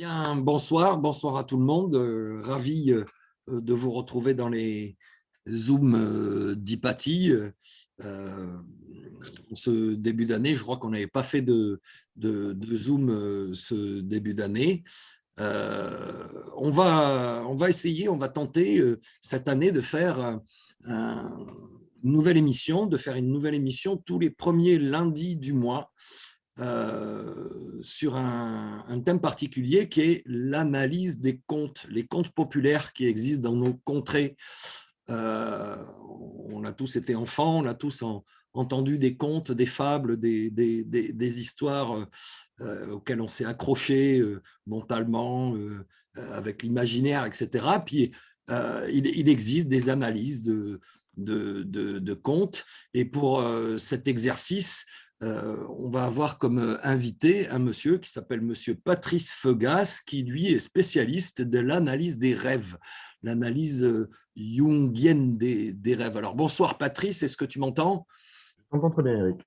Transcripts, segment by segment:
Bien, bonsoir à tout le monde. Ravi de vous retrouver dans les Zooms d'Hypatie. Ce début d'année, je crois qu'on n'avait pas fait de Zoom ce début d'année. On va essayer, on va tenter cette année de faire une nouvelle émission, une nouvelle émission tous les premiers lundis du mois. Sur un thème particulier qui est l'analyse des contes, les contes populaires qui existent dans nos contrées. On a tous été enfants, on a tous entendu des contes, des fables, des histoires auxquelles on s'est accroché mentalement, avec l'imaginaire, etc. Puis il existe des analyses de contes. Et pour cet exercice, on va avoir comme invité un monsieur qui s'appelle monsieur Patrice Feugas, qui lui est spécialiste de l'analyse des rêves, l'analyse jungienne des rêves. Alors bonsoir Patrice, est-ce que tu m'entends? Je t'entends très bien, Eric.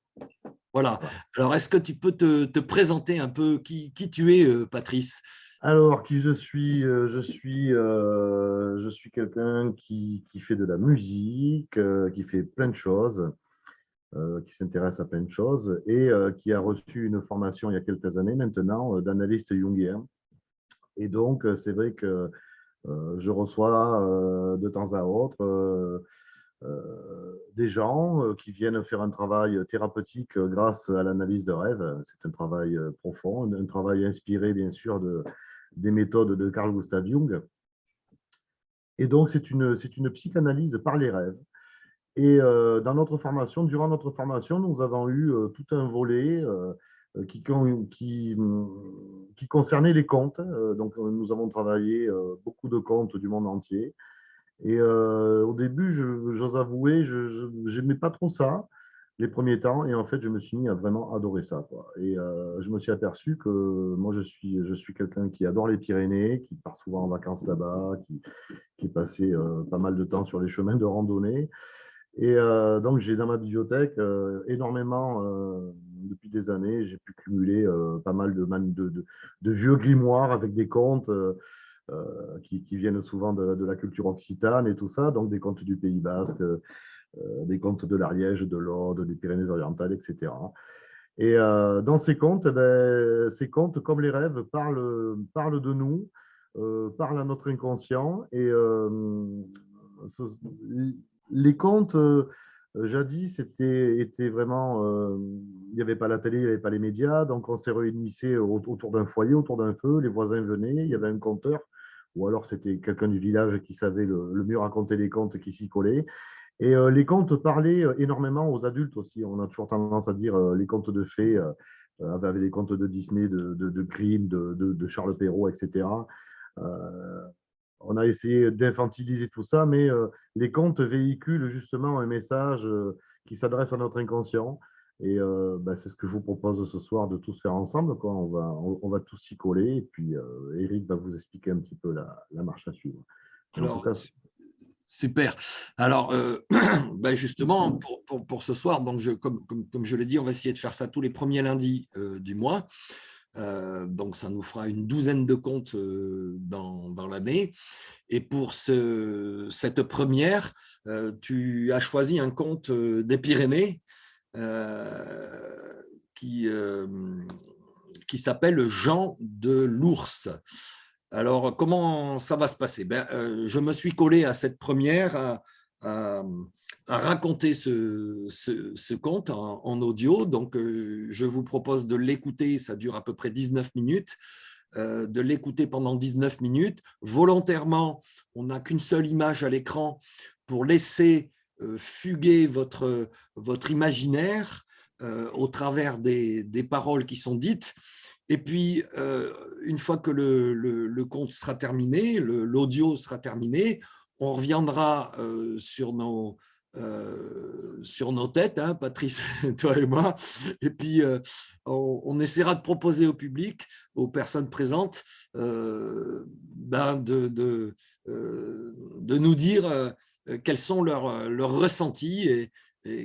Voilà. Alors est-ce que tu peux te présenter un peu qui tu es, Patrice? Alors, qui je suis? Je suis quelqu'un qui fait de la musique, qui fait plein de choses, qui s'intéresse à plein de choses et qui a reçu une formation il y a quelques années maintenant d'analyste jungien. Et donc, c'est vrai que je reçois de temps à autre des gens qui viennent faire un travail thérapeutique grâce à l'analyse de rêve. C'est un travail profond, un travail inspiré bien sûr des méthodes de Carl Gustav Jung. Et donc, c'est une psychanalyse par les rêves. Et dans notre formation, durant notre formation, nous avons eu tout un volet qui concernait les contes. Donc, nous avons travaillé beaucoup de contes du monde entier. Et au début, j'ose avouer, je n'aimais pas trop ça les premiers temps. Et en fait, je me suis mis à vraiment adorer ça, quoi. Et je me suis aperçu que moi, je suis quelqu'un qui adore les Pyrénées, qui part souvent en vacances là-bas, qui passait pas mal de temps sur les chemins de randonnée. Et donc, j'ai dans ma bibliothèque énormément, depuis des années, j'ai pu cumuler pas mal de vieux grimoires avec des contes. Qui viennent souvent de la culture occitane et tout ça, donc des contes du Pays Basque, des contes de l'Ariège, de l'Aude, des Pyrénées-Orientales, etc. Et dans ces contes, comme les rêves, parlent de nous, parlent à notre inconscient. Et ce, les contes, jadis, étaient vraiment... il n'y avait pas la télé, il n'y avait pas les médias, donc on s'est réunissait autour d'un foyer, autour d'un feu, les voisins venaient, il y avait un conteur, ou alors c'était quelqu'un du village qui savait le mieux raconter les contes qui s'y collait. Et les contes parlaient énormément aux adultes aussi. On a toujours tendance à dire les contes de fées, avec les contes de Disney, de Grimm, de Charles Perrault, etc. Euh, on a essayé d'infantiliser tout ça, mais les contes véhiculent justement un message qui s'adresse à notre inconscient. Et ben, c'est ce que je vous propose ce soir de tous faire ensemble, quoi. On va tous s'y coller. Et puis, Eric va vous expliquer un petit peu la marche à suivre. Mais en tout Alors, cas, super. Alors, ben justement, pour ce soir, donc comme je l'ai dit, on va essayer de faire ça tous les premiers lundis du mois. Donc, ça nous fera une douzaine de contes dans l'année. Et pour cette première, tu as choisi un conte des Pyrénées euh, qui, euh, qui s'appelle Jean de l'Ours. Alors, comment ça va se passer? Je me suis collé à cette première, à, à raconter ce conte en audio. Donc, je vous propose de l'écouter. Ça dure à peu près 19 minutes. De l'écouter pendant 19 minutes. Volontairement, on n'a qu'une seule image à l'écran pour laisser fuguer votre imaginaire au travers des paroles qui sont dites. Et puis, une fois que le conte sera terminé, l'audio sera terminé, on reviendra sur nos têtes, hein, Patrice, toi et moi, et puis on essaiera de proposer au public, aux personnes présentes, de nous dire quels sont leurs ressentis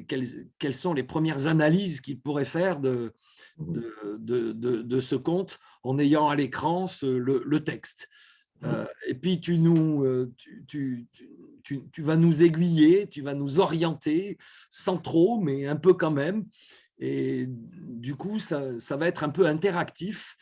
quelles sont les premières analyses qu'il pourrait faire de ce conte en ayant à l'écran le texte. Et puis, tu vas nous aiguiller, tu vas nous orienter, sans trop, mais un peu quand même. Et du coup, ça va être un peu interactif,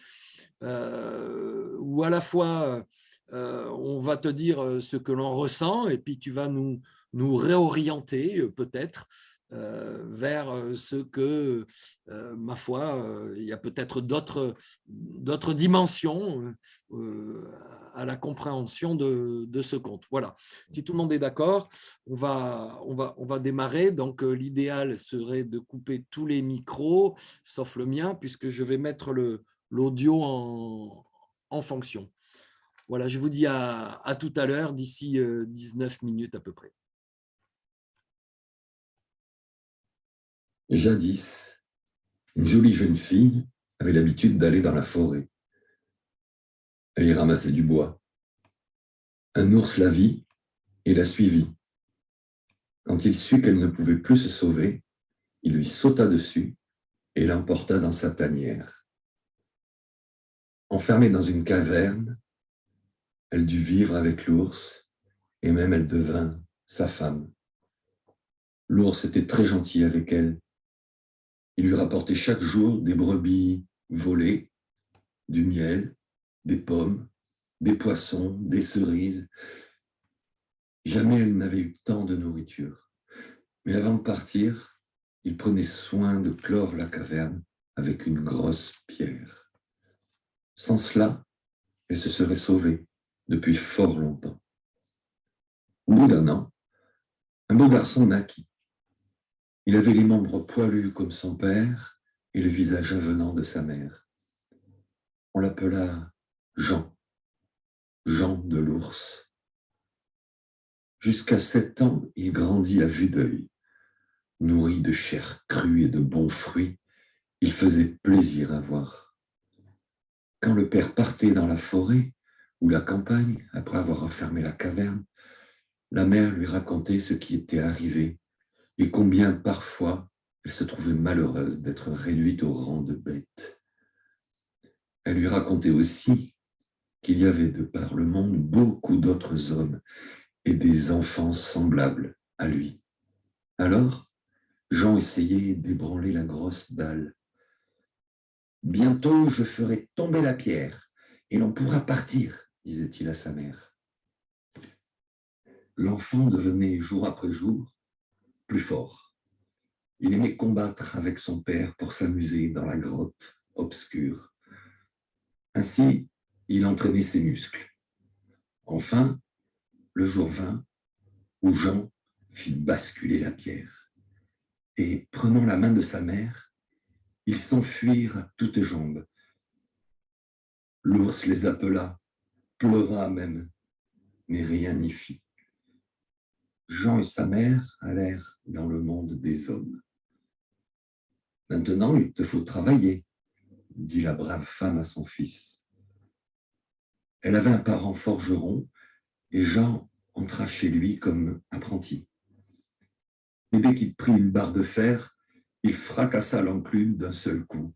où à la fois, on va te dire ce que l'on ressent, et puis tu vas nous réorienter peut-être vers ce que, ma foi, il y a peut-être d'autres dimensions à la compréhension de ce conte. Voilà. Si tout le monde est d'accord, on va démarrer. Donc, l'idéal serait de couper tous les micros, sauf le mien, puisque je vais mettre l'audio en fonction. Voilà, je vous dis à tout à l'heure, d'ici 19 minutes à peu près. Jadis, une jolie jeune fille avait l'habitude d'aller dans la forêt. Elle y ramassait du bois. Un ours la vit et la suivit. Quand il sut qu'elle ne pouvait plus se sauver, il lui sauta dessus et l'emporta dans sa tanière. Enfermée dans une caverne, elle dut vivre avec l'ours et même elle devint sa femme. L'ours était très gentil avec elle. Il lui rapportait chaque jour des brebis volées, du miel, des pommes, des poissons, des cerises. Jamais elle n'avait eu tant de nourriture. Mais avant de partir, il prenait soin de clore la caverne avec une grosse pierre. Sans cela, elle se serait sauvée depuis fort longtemps. Au bout d'un an, un beau garçon naquit. Il avait les membres poilus comme son père et le visage avenant de sa mère. On l'appela Jean, Jean de l'ours. Jusqu'à 7 ans, il grandit à vue d'œil. Nourri de chair crue et de bons fruits, il faisait plaisir à voir. Quand le père partait dans la forêt ou la campagne, après avoir refermé la caverne, la mère lui racontait ce qui était arrivé et combien parfois elle se trouvait malheureuse d'être réduite au rang de bête. Elle lui racontait aussi qu'il y avait de par le monde beaucoup d'autres hommes et des enfants semblables à lui. Alors, Jean essayait d'ébranler la grosse dalle. « Bientôt, je ferai tomber la pierre et l'on pourra partir, » disait-il à sa mère. L'enfant devenait jour après jour plus fort. Il aimait combattre avec son père pour s'amuser dans la grotte obscure. Ainsi, il entraînait ses muscles. Enfin, le jour vint où Jean fit basculer la pierre. Et prenant la main de sa mère, ils s'enfuirent à toutes jambes. L'ours les appela, pleura même, mais rien n'y fit. Jean et sa mère allèrent dans le monde des hommes. « Maintenant, il te faut travailler, » dit la brave femme à son fils. Elle avait un parent forgeron et Jean entra chez lui comme apprenti. Mais dès qu'il prit une barre de fer, il fracassa l'enclume d'un seul coup.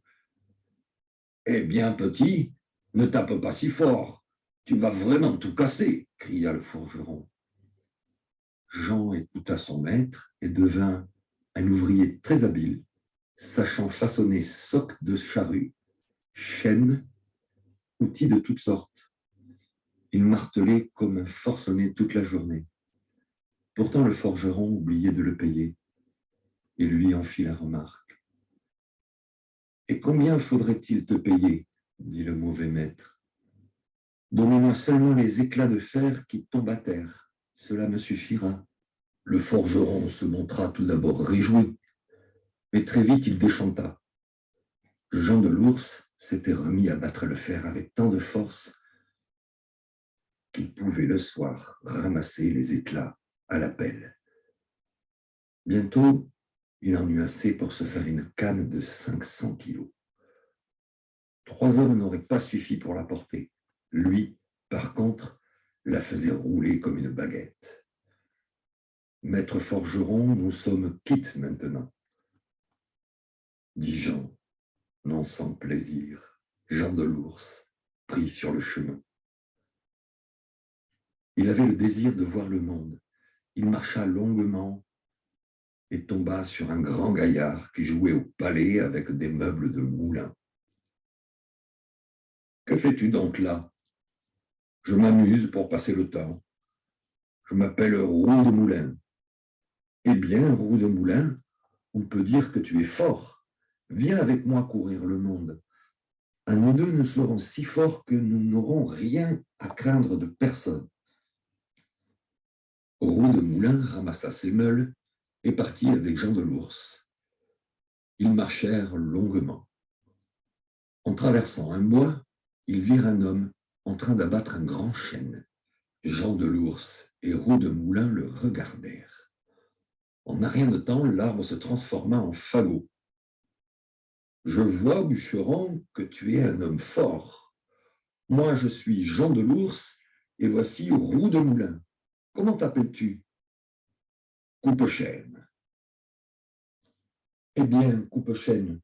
« Eh bien, petit, ne tape pas si fort, tu vas vraiment tout casser » cria le forgeron. Jean écouta son maître et devint un ouvrier très habile, sachant façonner socs de charrue, chaînes, outils de toutes sortes. Il martelait comme un forcené toute la journée. Pourtant, le forgeron oubliait de le payer et lui en fit la remarque. « Et combien faudrait-il te payer ?» dit le mauvais maître. « Donnez-moi seulement les éclats de fer qui tombent à terre, cela me suffira. » Le forgeron se montra tout d'abord réjoui, mais très vite il déchanta. Jean de l'ours s'était remis à battre le fer avec tant de force qu'il pouvait le soir ramasser les éclats à la pelle. Bientôt, il en eut assez pour se faire une canne de 500 kilos. 3 hommes n'auraient pas suffi pour la porter. Lui, par contre, la faisait rouler comme une baguette. Maître forgeron, nous sommes quittes maintenant, dit Jean, non sans plaisir, Jean de l'Ours, pris sur le chemin. Il avait le désir de voir le monde. Il marcha longuement et tomba sur un grand gaillard qui jouait au palais avec des meubles de moulin. « Que fais-tu donc là ? Je m'amuse pour passer le temps. Je m'appelle Roue de Moulin. Eh bien, Roue de Moulin, on peut dire que tu es fort. Viens avec moi courir le monde. À nous deux, nous serons si forts que nous n'aurons rien à craindre de personne. » Roue de Moulin ramassa ses meules et partit avec Jean de l'Ours. Ils marchèrent longuement. En traversant un bois, ils virent un homme en train d'abattre un grand chêne. Jean de l'Ours et Roue de Moulin le regardèrent. En un rien de temps, l'arbre se transforma en fagot. « Je vois, bûcheron, que tu es un homme fort. Moi, je suis Jean de l'Ours et voici Roue de Moulin. Comment t'appelles-tu ? » ?»« Coupe-chêne. » »« Eh bien, Coupe-chêne,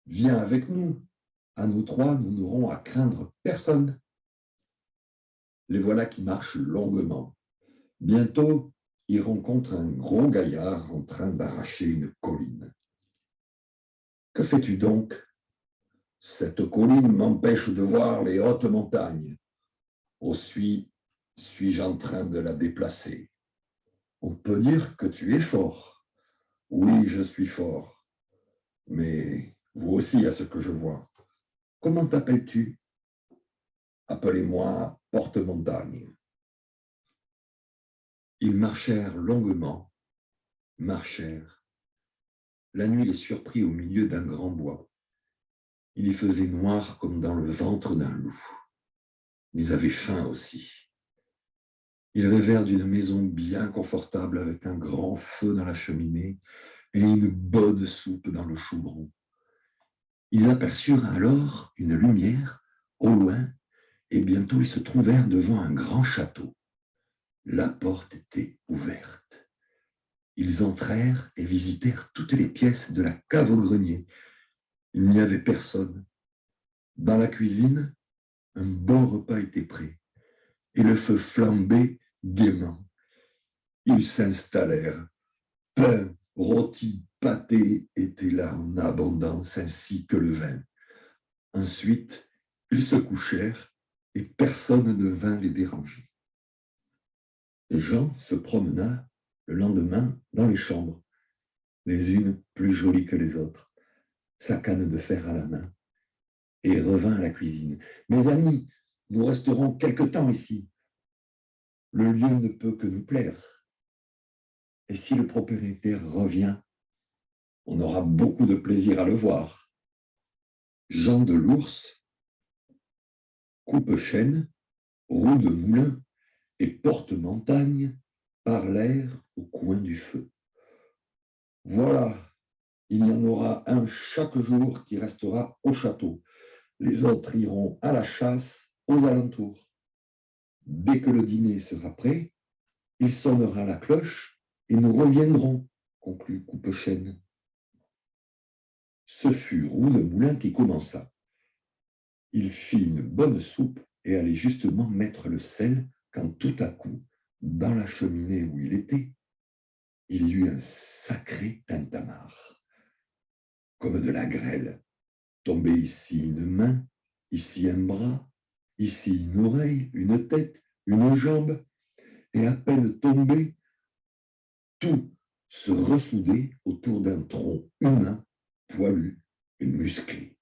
viens avec nous. À nous trois, nous n'aurons à craindre personne. » Les voilà qui marchent longuement. Bientôt, ils rencontrent un gros gaillard en train d'arracher une colline. « Que fais-tu donc ? » ?»« Cette colline m'empêche de voir les hautes montagnes. Aussi suis-je en train de la déplacer. On peut dire que tu es fort. Oui, je suis fort. Mais vous aussi, à ce que je vois. Comment t'appelles-tu ? Appelez-moi Porte-Montagne. Ils marchèrent longuement, marchèrent. La nuit les surprit au milieu d'un grand bois. Il y faisait noir comme dans le ventre d'un loup. Ils avaient faim aussi. Ils rêvèrent d'une maison bien confortable avec un grand feu dans la cheminée et une bonne soupe dans le chaudron. Ils aperçurent alors une lumière au loin et bientôt ils se trouvèrent devant un grand château. La porte était ouverte. Ils entrèrent et visitèrent toutes les pièces de la cave au grenier. Il n'y avait personne. Dans la cuisine, un bon repas était prêt et le feu flambait gaiement. Ils s'installèrent. Pain, rôti, pâté étaient là en abondance, ainsi que le vin. Ensuite, ils se couchèrent et personne ne vint les déranger. Jean se promena le lendemain dans les chambres, les unes plus jolies que les autres, sa canne de fer à la main, et revint à la cuisine. « Mes amis, nous resterons quelque temps ici. Le lieu ne peut que nous plaire. Et si le propriétaire revient, on aura beaucoup de plaisir à le voir. » Jean de l'Ours, Coupe-chêne, Roue de Moulin et Porte-Montagne parlèrent au coin du feu. « Voilà, il y en aura un chaque jour qui restera au château. Les autres iront à la chasse aux alentours. Dès que le dîner sera prêt, il sonnera la cloche et nous reviendrons, » conclut Coupe-chêne. Ce fut Roue de Moulin qui commença. Il fit une bonne soupe et allait justement mettre le sel quand tout à coup, dans la cheminée où il était, il y eut un sacré tintamarre, comme de la grêle. Tombait ici une main, ici un bras, ici une oreille, une tête, une jambe, et à peine tombé, tout se ressoudait autour d'un tronc humain, poilu et musclé.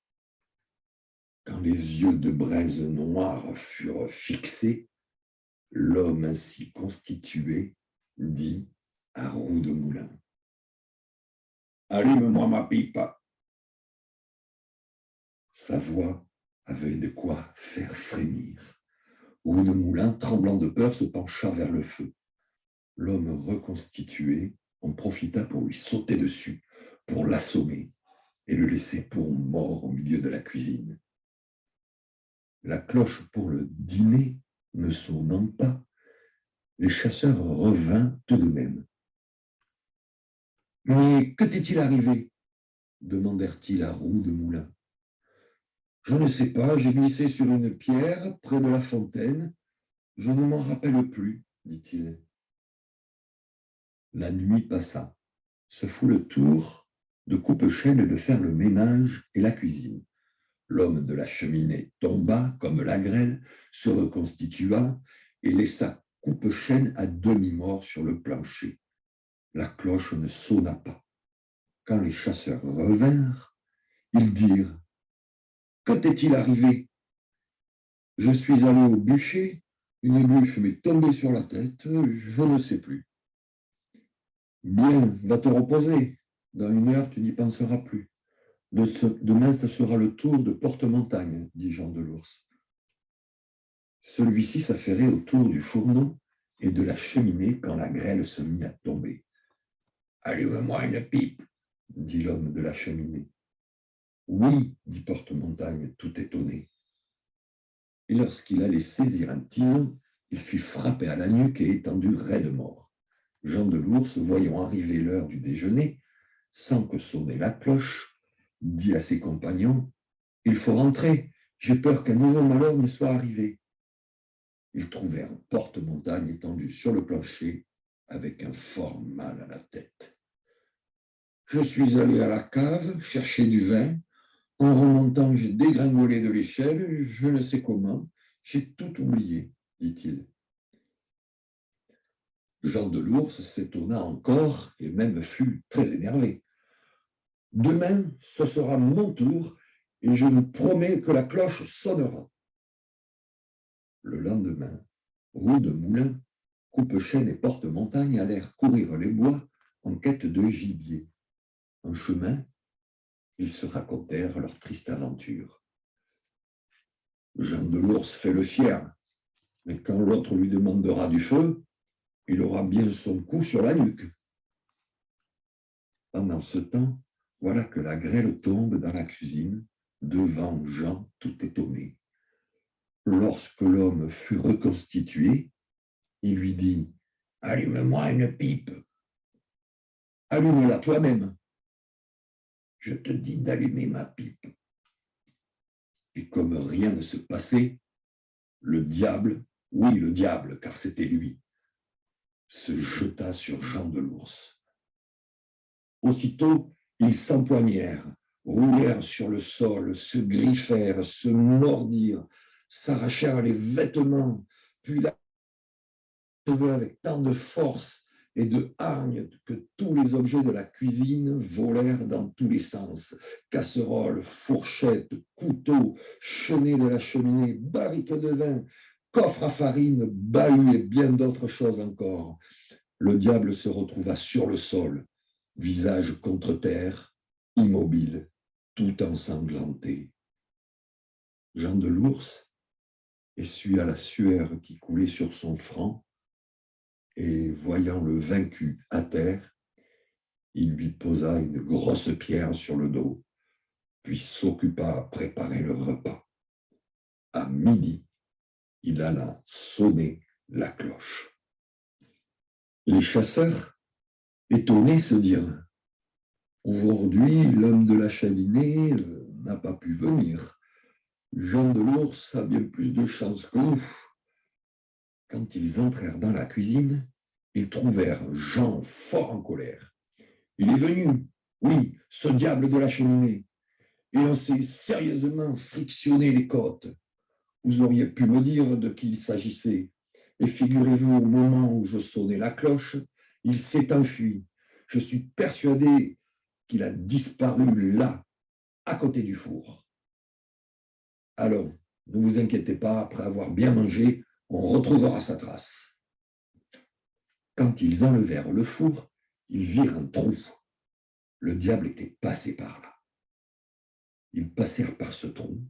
Quand les yeux de braise noire furent fixés, l'homme ainsi constitué dit à Roue de Moulin : « Allume-moi ma pipe. » Sa voix avait de quoi faire frémir. Roue de Moulin, tremblant de peur, se pencha vers le feu. L'homme reconstitué en profita pour lui sauter dessus, pour l'assommer et le laisser pour mort au milieu de la cuisine. La cloche pour le dîner ne sonnant pas, les chasseurs revinrent tout de même. Mais que t'est-il arrivé? Demandèrent-ils à Roue de Moulin. Je ne sais pas, j'ai glissé sur une pierre près de la fontaine. Je ne m'en rappelle plus, dit-il. La nuit passa. Ce fut le tour de Coupe-Chêne de faire le ménage et la cuisine. L'homme de la cheminée tomba comme la grêle, se reconstitua et laissa Coupe-Chêne à demi-mort sur le plancher. La cloche ne sonna pas. Quand les chasseurs revinrent, ils dirent « Que t'est-il arrivé? Je suis allé au bûcher, une bûche m'est tombée sur la tête, je ne sais plus. » Bien, va te reposer. Dans 1 heure, tu n'y penseras plus. Demain, ce sera le tour de Porte-Montagne, dit Jean de l'Ours. Celui-ci s'affairait autour du fourneau et de la cheminée quand la grêle se mit à tomber. « Allume-moi une pipe, » dit l'homme de la cheminée. « Oui, » dit Porte-Montagne, tout étonné. Et lorsqu'il allait saisir un tison, il fut frappé à la nuque et étendu raide mort. Jean de l'Ours, voyant arriver l'heure du déjeuner, sans que sonnait la cloche, dit à ses compagnons « Il faut rentrer, j'ai peur qu'un nouveau malheur ne soit arrivé. » Ils trouvèrent Porte-Montagne étendu sur le plancher avec un fort mal à la tête. « Je suis allé à la cave chercher du vin. En remontant, j'ai dégringolé de l'échelle, je ne sais comment, j'ai tout oublié, dit-il. Jean de l'Ours s'étonna encore et même fut très énervé. « Demain, ce sera mon tour et je vous promets que la cloche sonnera. » Le lendemain, Roue de Moulin, Coupe-Chêne et Porte-Montagne allèrent courir les bois en quête de gibier. En chemin, ils se racontèrent leur triste aventure. Jean de l'Ours fait le fier, mais quand l'autre lui demandera du feu, il aura bien son coup sur la nuque. Pendant ce temps, voilà que la grêle tombe dans la cuisine, devant Jean tout étonné. Lorsque l'homme fut reconstitué, il lui dit « Allume-moi une pipe. »« Allume-la toi-même. »« Je te dis d'allumer ma pipe. » Et comme rien ne se passait, le diable, oui le diable, car c'était lui, se jeta sur Jean de l'Ours. Aussitôt, ils s'empoignèrent, roulèrent sur le sol, se griffèrent, se mordirent, s'arrachèrent les vêtements, puis la cheveux avec tant de force et de hargne que tous les objets de la cuisine volèrent dans tous les sens. Casseroles, fourchettes, couteaux, chenets de la cheminée, barriques de vin, coffres à farine, bahuts et bien d'autres choses encore. Le diable se retrouva sur le sol, visage contre terre, immobile, tout ensanglanté. Jean de l'Ours essuya la sueur qui coulait sur son front et, voyant le vaincu à terre, il lui posa une grosse pierre sur le dos, puis s'occupa à préparer le repas. À midi, il alla sonner la cloche. Les chasseurs, étonnés, se dirent « Aujourd'hui, l'homme de la cheminée n'a pas pu venir. Jean de l'Ours a bien plus de chance que nous. » Quand ils entrèrent dans la cuisine, ils trouvèrent Jean fort en colère. « Il est venu, oui, ce diable de la cheminée, et on s'est sérieusement frictionné les côtes. Vous auriez pu me dire de qui il s'agissait. Et figurez-vous, au moment où je sonnais la cloche, il s'est enfui. Je suis persuadé qu'il a disparu là, à côté du four. Alors, ne vous inquiétez pas, après avoir bien mangé, on retrouvera sa trace. » Quand ils enlevèrent le four, ils virent un trou. Le diable était passé par là. Ils passèrent par ce trou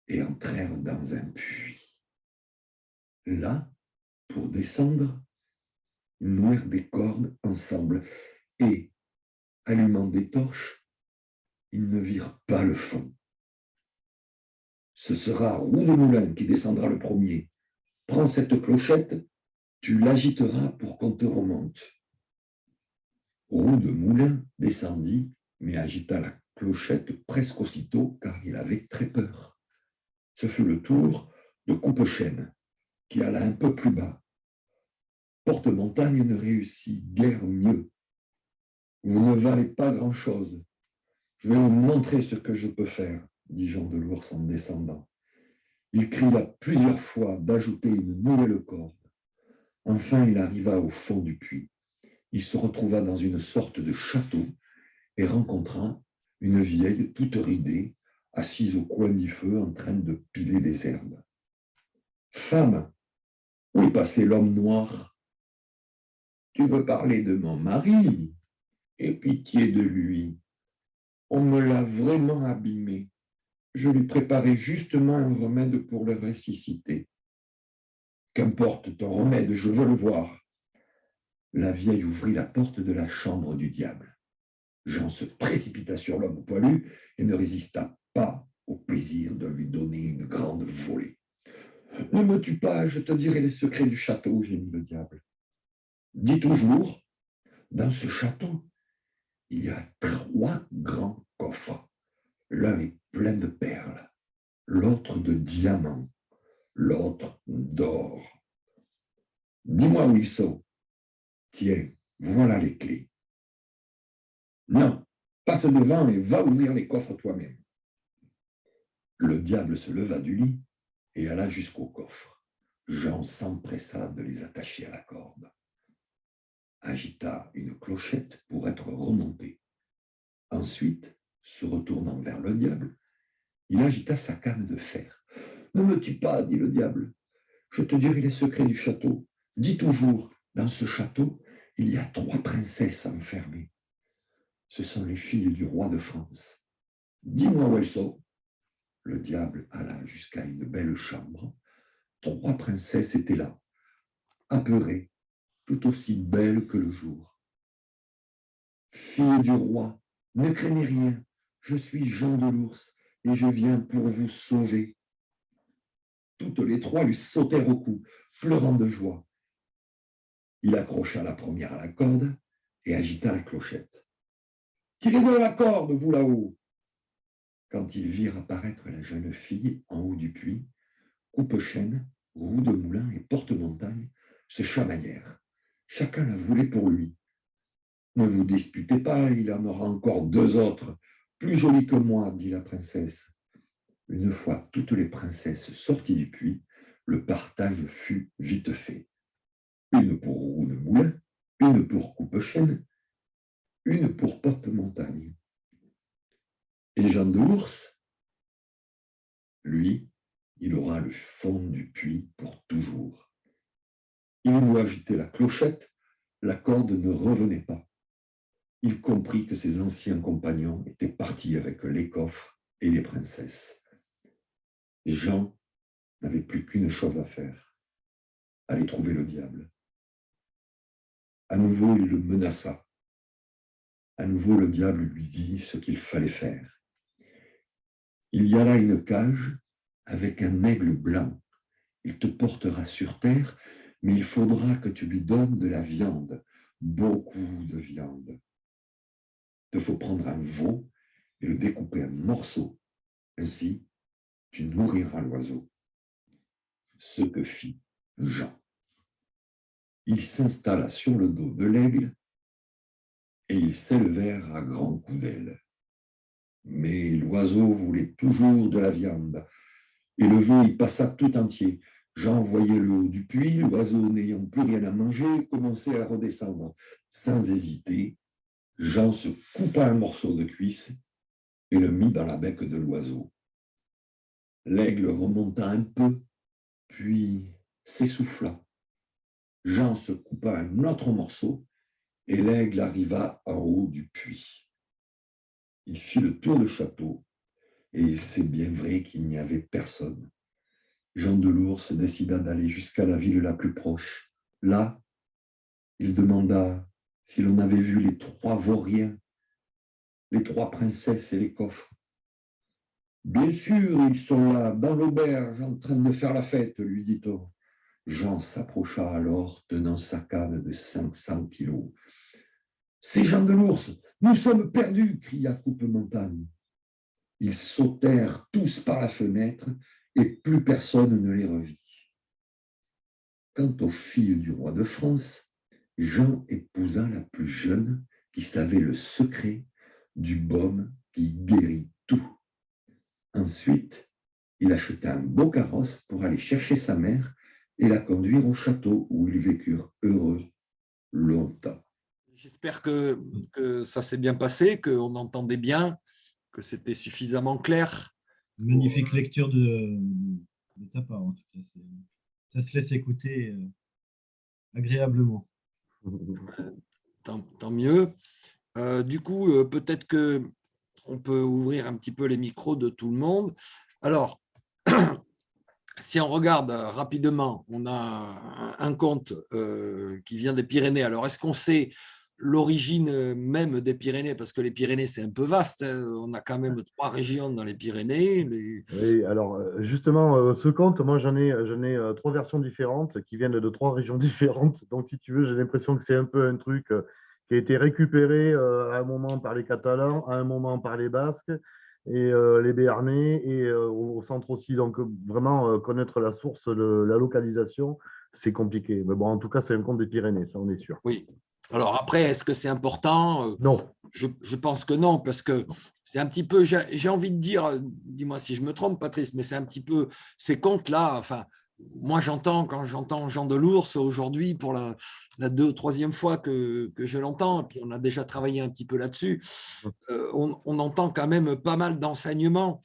et entrèrent dans un puits. Là, pour descendre, ils nouèrent des cordes ensemble et, allumant des torches, ils ne virent pas le fond. « Ce sera Roue de Moulin qui descendra le premier. Prends cette clochette, tu l'agiteras pour qu'on te remonte. » Roue de Moulin descendit, mais agita la clochette presque aussitôt, car il avait très peur. Ce fut le tour de Coupe-Chêne, qui alla un peu plus bas. Porte-Montagne ne réussit guère mieux. Vous ne valez pas grand-chose. Je vais vous montrer ce que je peux faire, dit Jean de l'Ours en descendant. Il cria plusieurs fois d'ajouter une nouvelle corde. Enfin, il arriva au fond du puits. Il se retrouva dans une sorte de château et rencontra une vieille toute ridée, assise au coin du feu en train de piler des herbes. « Femme, où est passé l'homme noir? Tu veux parler de mon mari? Aie pitié de lui. On me l'a vraiment abîmé. Je lui préparais justement un remède pour le ressusciter. Qu'importe ton remède, je veux le voir. » La vieille ouvrit la porte de la chambre du diable. Jean se précipita sur l'homme poilu et ne résista pas au plaisir de lui donner une grande volée. « Ne me tue pas, je te dirai les secrets du château, » gémit le diable. « Dis toujours, dans ce château, il y a 3 grands coffres. L'un est plein de perles, l'autre de diamants, l'autre d'or. Dis-moi où ils sont. Tiens, voilà les clés. Non, passe devant et va ouvrir les coffres toi-même. » Le diable se leva du lit et alla jusqu'au coffre. Jean s'empressa de les attacher à la corde. Agita une clochette pour être remonté. Ensuite, se retournant vers le diable, il agita sa canne de fer. « Ne me tue pas, dit le diable. Je te dirai les secrets du château. Dis toujours, dans ce château, il y a 3 princesses enfermées. Ce sont les filles du roi de France. Dis-moi où elles sont. » Le diable alla jusqu'à une belle chambre. 3 princesses étaient là, apeurées, tout aussi belles que le jour. « Filles du roi, ne craignez rien, je suis Jean de l'Ours et je viens pour vous sauver. » Toutes les 3 lui sautèrent au cou, pleurant de joie. Il accrocha la première à la corde et agita la clochette. « Tirez de la corde, vous là-haut !» Quand ils virent apparaître la jeune fille en haut du puits, Coupe-Chêne, Roue de Moulin et Porte-Montagne se chamaillèrent. Chacun la voulait pour lui. « Ne vous disputez pas, il en aura encore 2 autres, plus jolies que moi, dit la princesse. » Une fois toutes les princesses sorties du puits, le partage fut vite fait. Une pour Roue de Moulin, une pour Coupe-Chêne, une pour Porte-Montagne. Et Jean de l'Ours, lui, il aura le fond du puits pour toujours. Il eut agiter la clochette, la corde ne revenait pas. Il comprit que ses anciens compagnons étaient partis avec les coffres et les princesses. Et Jean n'avait plus qu'une chose à faire, aller trouver le diable. À nouveau, il le menaça. À nouveau, le diable lui dit ce qu'il fallait faire. Il y a là une cage avec un aigle blanc. Il te portera sur terre, mais il faudra que tu lui donnes de la viande, beaucoup de viande. Il te faut prendre un veau et le découper en morceaux. Ainsi, tu nourriras l'oiseau. Ce que fit Jean. Il s'installa sur le dos de l'aigle et ils s'élevèrent à grands coups d'aile. Mais l'oiseau voulait toujours de la viande et le veau y passa tout entier. Jean voyait le haut du puits, l'oiseau n'ayant plus rien à manger, commençait à redescendre. Sans hésiter, Jean se coupa un morceau de cuisse et le mit dans la bec de l'oiseau. L'aigle remonta un peu, puis s'essouffla. Jean se coupa un autre morceau et l'aigle arriva en haut du puits. Il fit le tour du château et c'est bien vrai qu'il n'y avait personne. Jean de l'Ours décida d'aller jusqu'à la ville la plus proche. Là, il demanda si l'on avait vu les 3 vauriens, les 3 princesses et les coffres. « Bien sûr, ils sont là, dans l'auberge, en train de faire la fête, » lui dit-on. Jean s'approcha alors, tenant sa canne de 500 kilos. C'est Jean de l'Ours, nous sommes perdus, cria Coupe-Montagne. Ils sautèrent tous par la fenêtre et plus personne ne les revit. Quant aux filles du roi de France, Jean épousa la plus jeune qui savait le secret du baume qui guérit tout. Ensuite, il acheta un beau carrosse pour aller chercher sa mère et la conduire au château où ils vécurent heureux longtemps. J'espère que ça s'est bien passé, qu'on entendait bien, que c'était suffisamment clair. Magnifique lecture de ta part, en tout cas. Ça se laisse écouter agréablement. Tant mieux. Du coup, peut-être qu'on peut ouvrir un petit peu les micros de tout le monde. Alors, si on regarde rapidement, on a un conte qui vient des Pyrénées. Alors, est-ce qu'on sait l'origine même des Pyrénées? Parce que les Pyrénées, c'est un peu vaste. On a quand même 3 régions dans les Pyrénées. Oui, alors justement, ce conte, moi j'en ai 3 versions différentes qui viennent de 3 régions différentes. Donc, si tu veux, j'ai l'impression que c'est un peu un truc qui a été récupéré à un moment par les Catalans, à un moment par les Basques et les Béarnais et au centre aussi. Donc, vraiment, connaître la source, la localisation, c'est compliqué. Mais bon, en tout cas, c'est un conte des Pyrénées, ça, on est sûr. Oui. Alors après, est-ce que c'est important? Non. Je pense que non, parce que c'est un petit peu, j'ai envie de dire, dis-moi si je me trompe, Patrice, mais c'est un petit peu ces contes-là. Enfin, moi, quand j'entends Jean de l'Ours aujourd'hui pour la 2e ou 3e fois que je l'entends, et puis on a déjà travaillé un petit peu là-dessus, on entend quand même pas mal d'enseignements.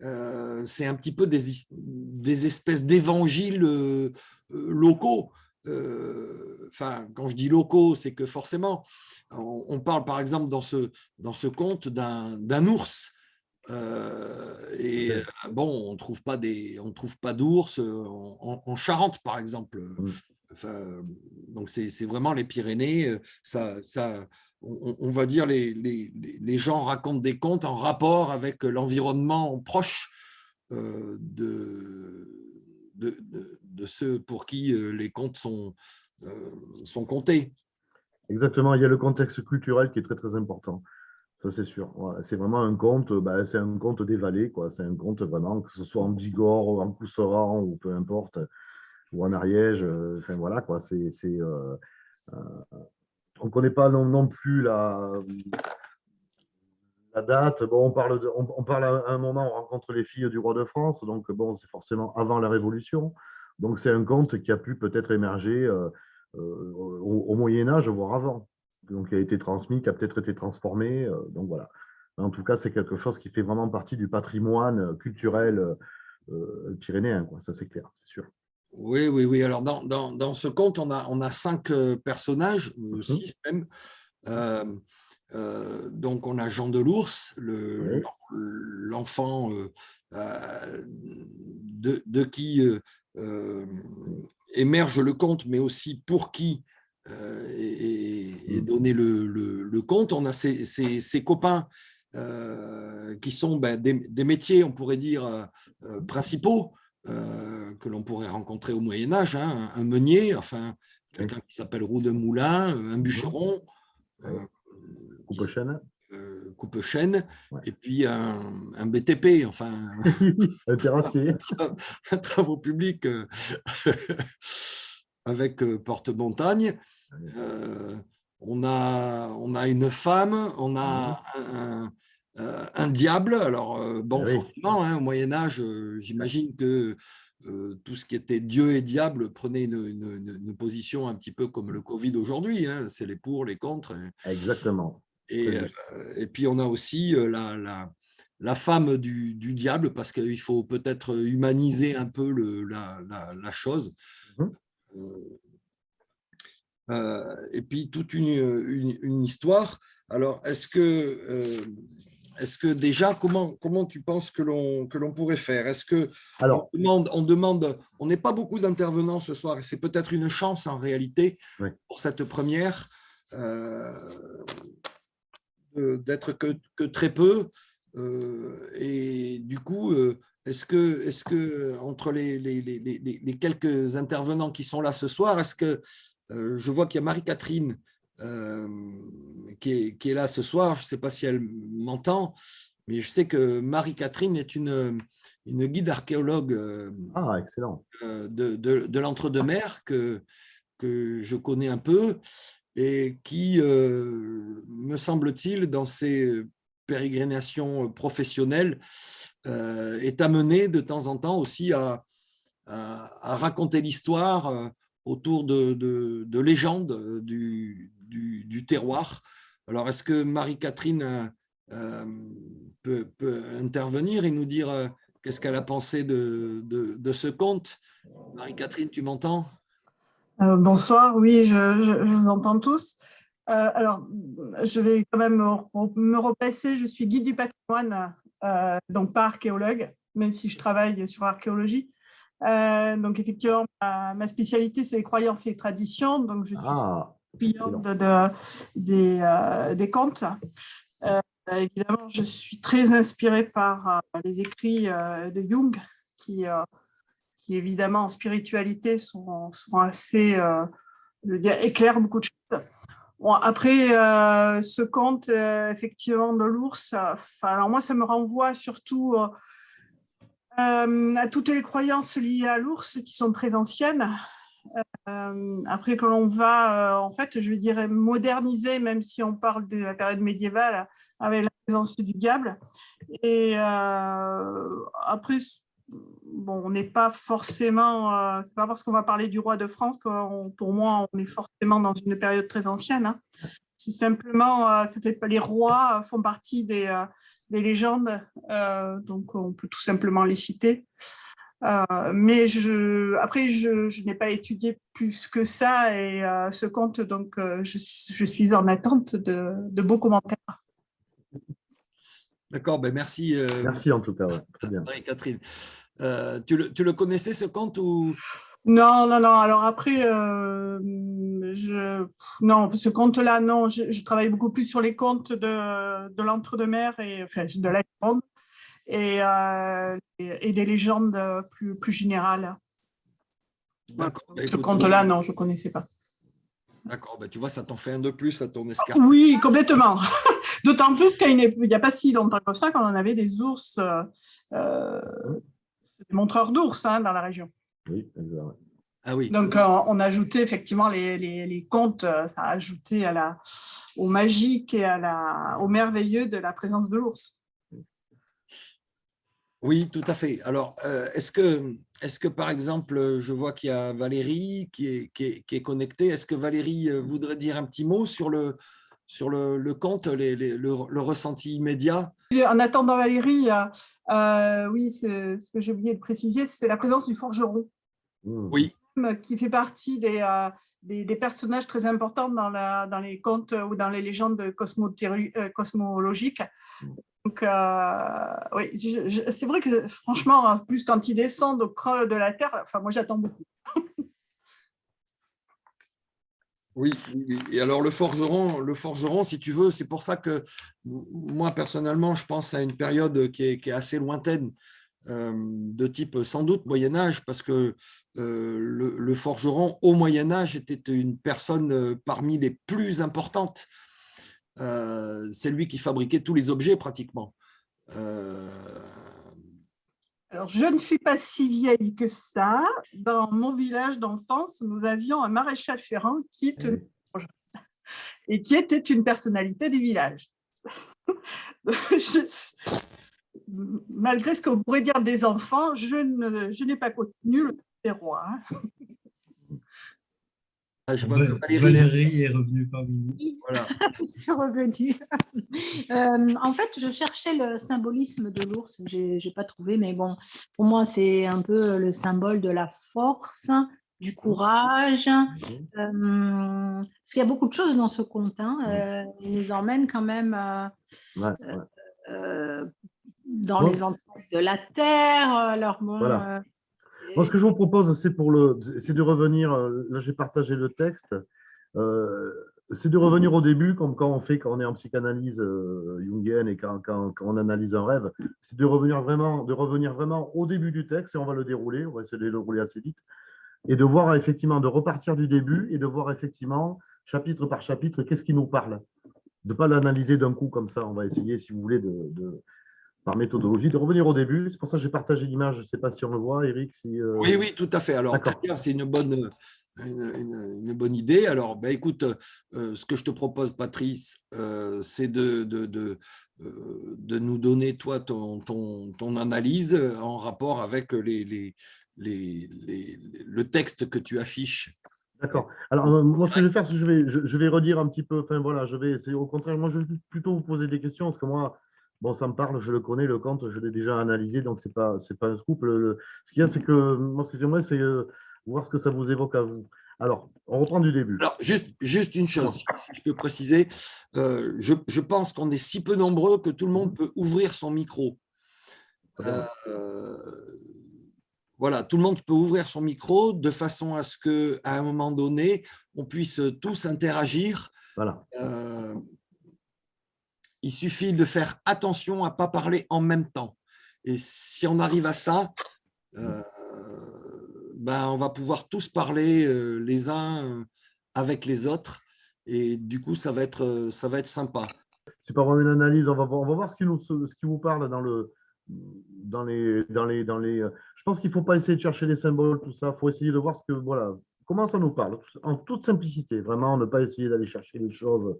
C'est un petit peu des espèces d'évangiles locaux. Enfin, quand je dis locaux, c'est que forcément, on parle par exemple dans ce conte d'un ours. Bon, on trouve pas d'ours en Charente, par exemple. Enfin, donc, c'est vraiment les Pyrénées. On va dire, les gens racontent des contes en rapport avec l'environnement proche de ceux pour qui les contes sont contés. Exactement, il y a le contexte culturel qui est très très important. Ça, c'est sûr. Ouais, c'est vraiment un conte, c'est un conte des vallées, quoi. C'est un conte vraiment, que ce soit en Bigorre, en Couserans, ou peu importe, ou en Ariège. Enfin, voilà, quoi. On ne connaît pas non plus la date. Bon, on parle à un moment, on rencontre les filles du roi de France, donc bon, c'est forcément avant la Révolution. Donc, c'est un conte qui a pu peut-être émerger au Moyen-Âge, voire avant. Donc, qui a été transmis, qui a peut-être été transformé. Donc, voilà. En tout cas, c'est quelque chose qui fait vraiment partie du patrimoine culturel pyrénéen, quoi. Ça, c'est clair, c'est sûr. Oui, oui, oui. Alors, dans ce conte, on a 5 personnages, 6 même. Donc, on a Jean de l'Ours, l'enfant de qui émerge le conte, mais aussi pour qui est donné le conte. On a ses copains qui sont des métiers, on pourrait dire, principaux que l'on pourrait rencontrer au Moyen-Âge, hein, un meunier, enfin, quelqu'un qui s'appelle roue de moulin, un bûcheron, coupe-chêne, ouais. Et puis un BTP, enfin, un terrassier. un travaux publics avec porte-montagne. On a une femme, on a un diable. Alors, bon, forcément, hein, au Moyen-Âge, j'imagine que tout ce qui était Dieu et diable prenait une position un petit peu comme le Covid aujourd'hui. Hein, c'est les pour, les contre. Exactement. Et puis, on a aussi la femme du diable, parce qu'il faut peut-être humaniser un peu la chose. Et puis, toute une histoire. Alors, est-ce que déjà, comment tu penses que l'on pourrait faire? Est-ce que on demande, on n'est pas beaucoup d'intervenants ce soir, et c'est peut-être une chance en réalité pour cette première, d'être que très peu. Et du coup, est-ce que entre les quelques intervenants qui sont là ce soir, est-ce que je vois qu'il y a Marie-Catherine qui est là ce soir. Je ne sais pas si elle m'entend, mais je sais que Marie-Catherine est une guide archéologue Excellent. de l'Entre-deux-Mers que je connais un peu et qui, me semble-t-il, dans ses pérégrinations professionnelles, est amenée de temps en temps aussi à raconter l'histoire autour de légendes du terroir. Alors, est-ce que Marie-Catherine peut intervenir et nous dire qu'est-ce qu'elle a pensé de ce conte? Marie-Catherine, tu m'entends? Bonsoir, oui, je vous entends tous. Alors, je vais quand même me replacer. Je suis guide du patrimoine, donc pas archéologue, même si je travaille sur l'archéologie. Donc, effectivement, ma spécialité, c'est les croyances et les traditions. Donc, je suis cliente des contes. Évidemment, je suis très inspirée par les écrits de Jung, qui évidemment en spiritualité sont assez éclairent beaucoup de choses. Bon, après, ce conte, effectivement, de l'ours, alors moi, ça me renvoie surtout à toutes les croyances liées à l'ours qui sont très anciennes. Après que l'on va, en fait, je dirais moderniser, même si on parle de la période médiévale, avec la présence du diable. Et après, bon, on n'est pas forcément, c'est pas parce qu'on va parler du roi de France que pour moi, on est forcément dans une période très ancienne. Hein. C'est simplement, les rois font partie des légendes, donc on peut tout simplement les citer. Mais après, je n'ai pas étudié plus que ça et ce conte, donc je suis en attente de beaux commentaires. D'accord, ben merci. Merci en tout cas, ouais. Très bien. Marie-Catherine. Tu le connaissais ce conte ou... Non. Alors après, non, ce conte-là, non. Je travaille beaucoup plus sur les contes de l'Entre-deux-Mers et enfin de la Gironde et des légendes plus générales. D'accord. Ben, ce conte-là, non, je ne connaissais pas. D'accord, ben, tu vois, ça t'en fait un de plus à ton escarpe. Oui, complètement. D'autant plus qu'il n'y a pas si longtemps que ça qu'on en avait des ours, des montreurs d'ours dans la région. Oui, exactement. Ah oui. Donc, on ajoutait effectivement les contes, ça a ajouté au magique et au merveilleux de la présence de l'ours. Oui, tout à fait. Alors, est-ce que, par exemple, je vois qu'il y a Valérie qui est connectée. Est-ce que Valérie voudrait dire un petit mot sur le conte, le ressenti immédiat? En attendant Valérie, oui, ce que j'ai oublié de préciser, c'est la présence du forgeron. Oui. Qui fait partie des personnages très importants dans les contes ou dans les légendes cosmologiques. Donc, oui, c'est vrai que franchement, en plus quand ils descendent au creux de la Terre, enfin moi j'attends beaucoup. Oui. Et alors le forgeron, si tu veux, c'est pour ça que moi personnellement, je pense à une période qui est assez lointaine, de type sans doute Moyen-Âge, parce que le forgeron au Moyen-Âge était une personne parmi les plus importantes. C'est lui qui fabriquait tous les objets pratiquement. Alors, je ne suis pas si vieille que ça. Dans mon village d'enfance, nous avions un maréchal Ferrand qui tenait et qui était une personnalité du village. Malgré ce qu'on pourrait dire des enfants, je n'ai pas contenu le des rois. Je vois que Valérie est revenue parmi nous. Voilà. Je suis revenue. En fait, je cherchais le symbolisme de l'ours. Je n'ai pas trouvé, mais bon, pour moi, c'est un peu le symbole de la force, du courage. Parce qu'il y a beaucoup de choses dans ce conte. Il nous emmène quand même dans les entrailles de la terre. Alors, bon, voilà. Moi, ce que je vous propose, c'est de revenir, là j'ai partagé le texte, c'est de revenir au début, comme quand on est en psychanalyse jungienne et quand on analyse un rêve, c'est de revenir vraiment au début du texte et on va le dérouler, on va essayer de le dérouler assez vite, et de voir effectivement, de repartir du début et de voir effectivement chapitre par chapitre, qu'est-ce qui nous parle. De ne pas l'analyser d'un coup comme ça. On va essayer, si vous voulez, par méthodologie, de revenir au début. C'est pour ça que j'ai partagé l'image. Je ne sais pas si on le voit, Eric. Oui, oui, tout à fait. Alors, très D'accord. bien, c'est une bonne idée. Alors, ben, écoute, ce que je te propose, Patrice, c'est de nous donner, toi, ton analyse en rapport avec le texte que tu affiches. D'accord. Alors, moi, ce que je vais faire, c'est que je vais redire un petit peu. Enfin, voilà, au contraire, moi, je vais plutôt vous poser des questions parce que moi, bon, ça me parle, je le connais, le Kant, je l'ai déjà analysé, donc c'est pas un scoop. Ce qu'il y a, c'est que moi, ce que j'aimerais, c'est voir ce que ça vous évoque à vous. Alors, on reprend du début. Alors, juste une chose, si je peux préciser, je pense qu'on est si peu nombreux que tout le monde peut ouvrir son micro. Voilà, tout le monde peut ouvrir son micro de façon à ce qu'à un moment donné, on puisse tous interagir. Voilà. Il suffit de faire attention à ne pas parler en même temps. Et si on arrive à ça, ben, on va pouvoir tous parler les uns avec les autres. Et du coup, ça va être sympa. C'est pas vraiment une analyse, on va voir ce qui vous parle je pense qu'il ne faut pas essayer de chercher les symboles, tout ça. Il faut essayer de voir voilà, comment ça nous parle, en toute simplicité. Vraiment, ne pas essayer d'aller chercher les choses.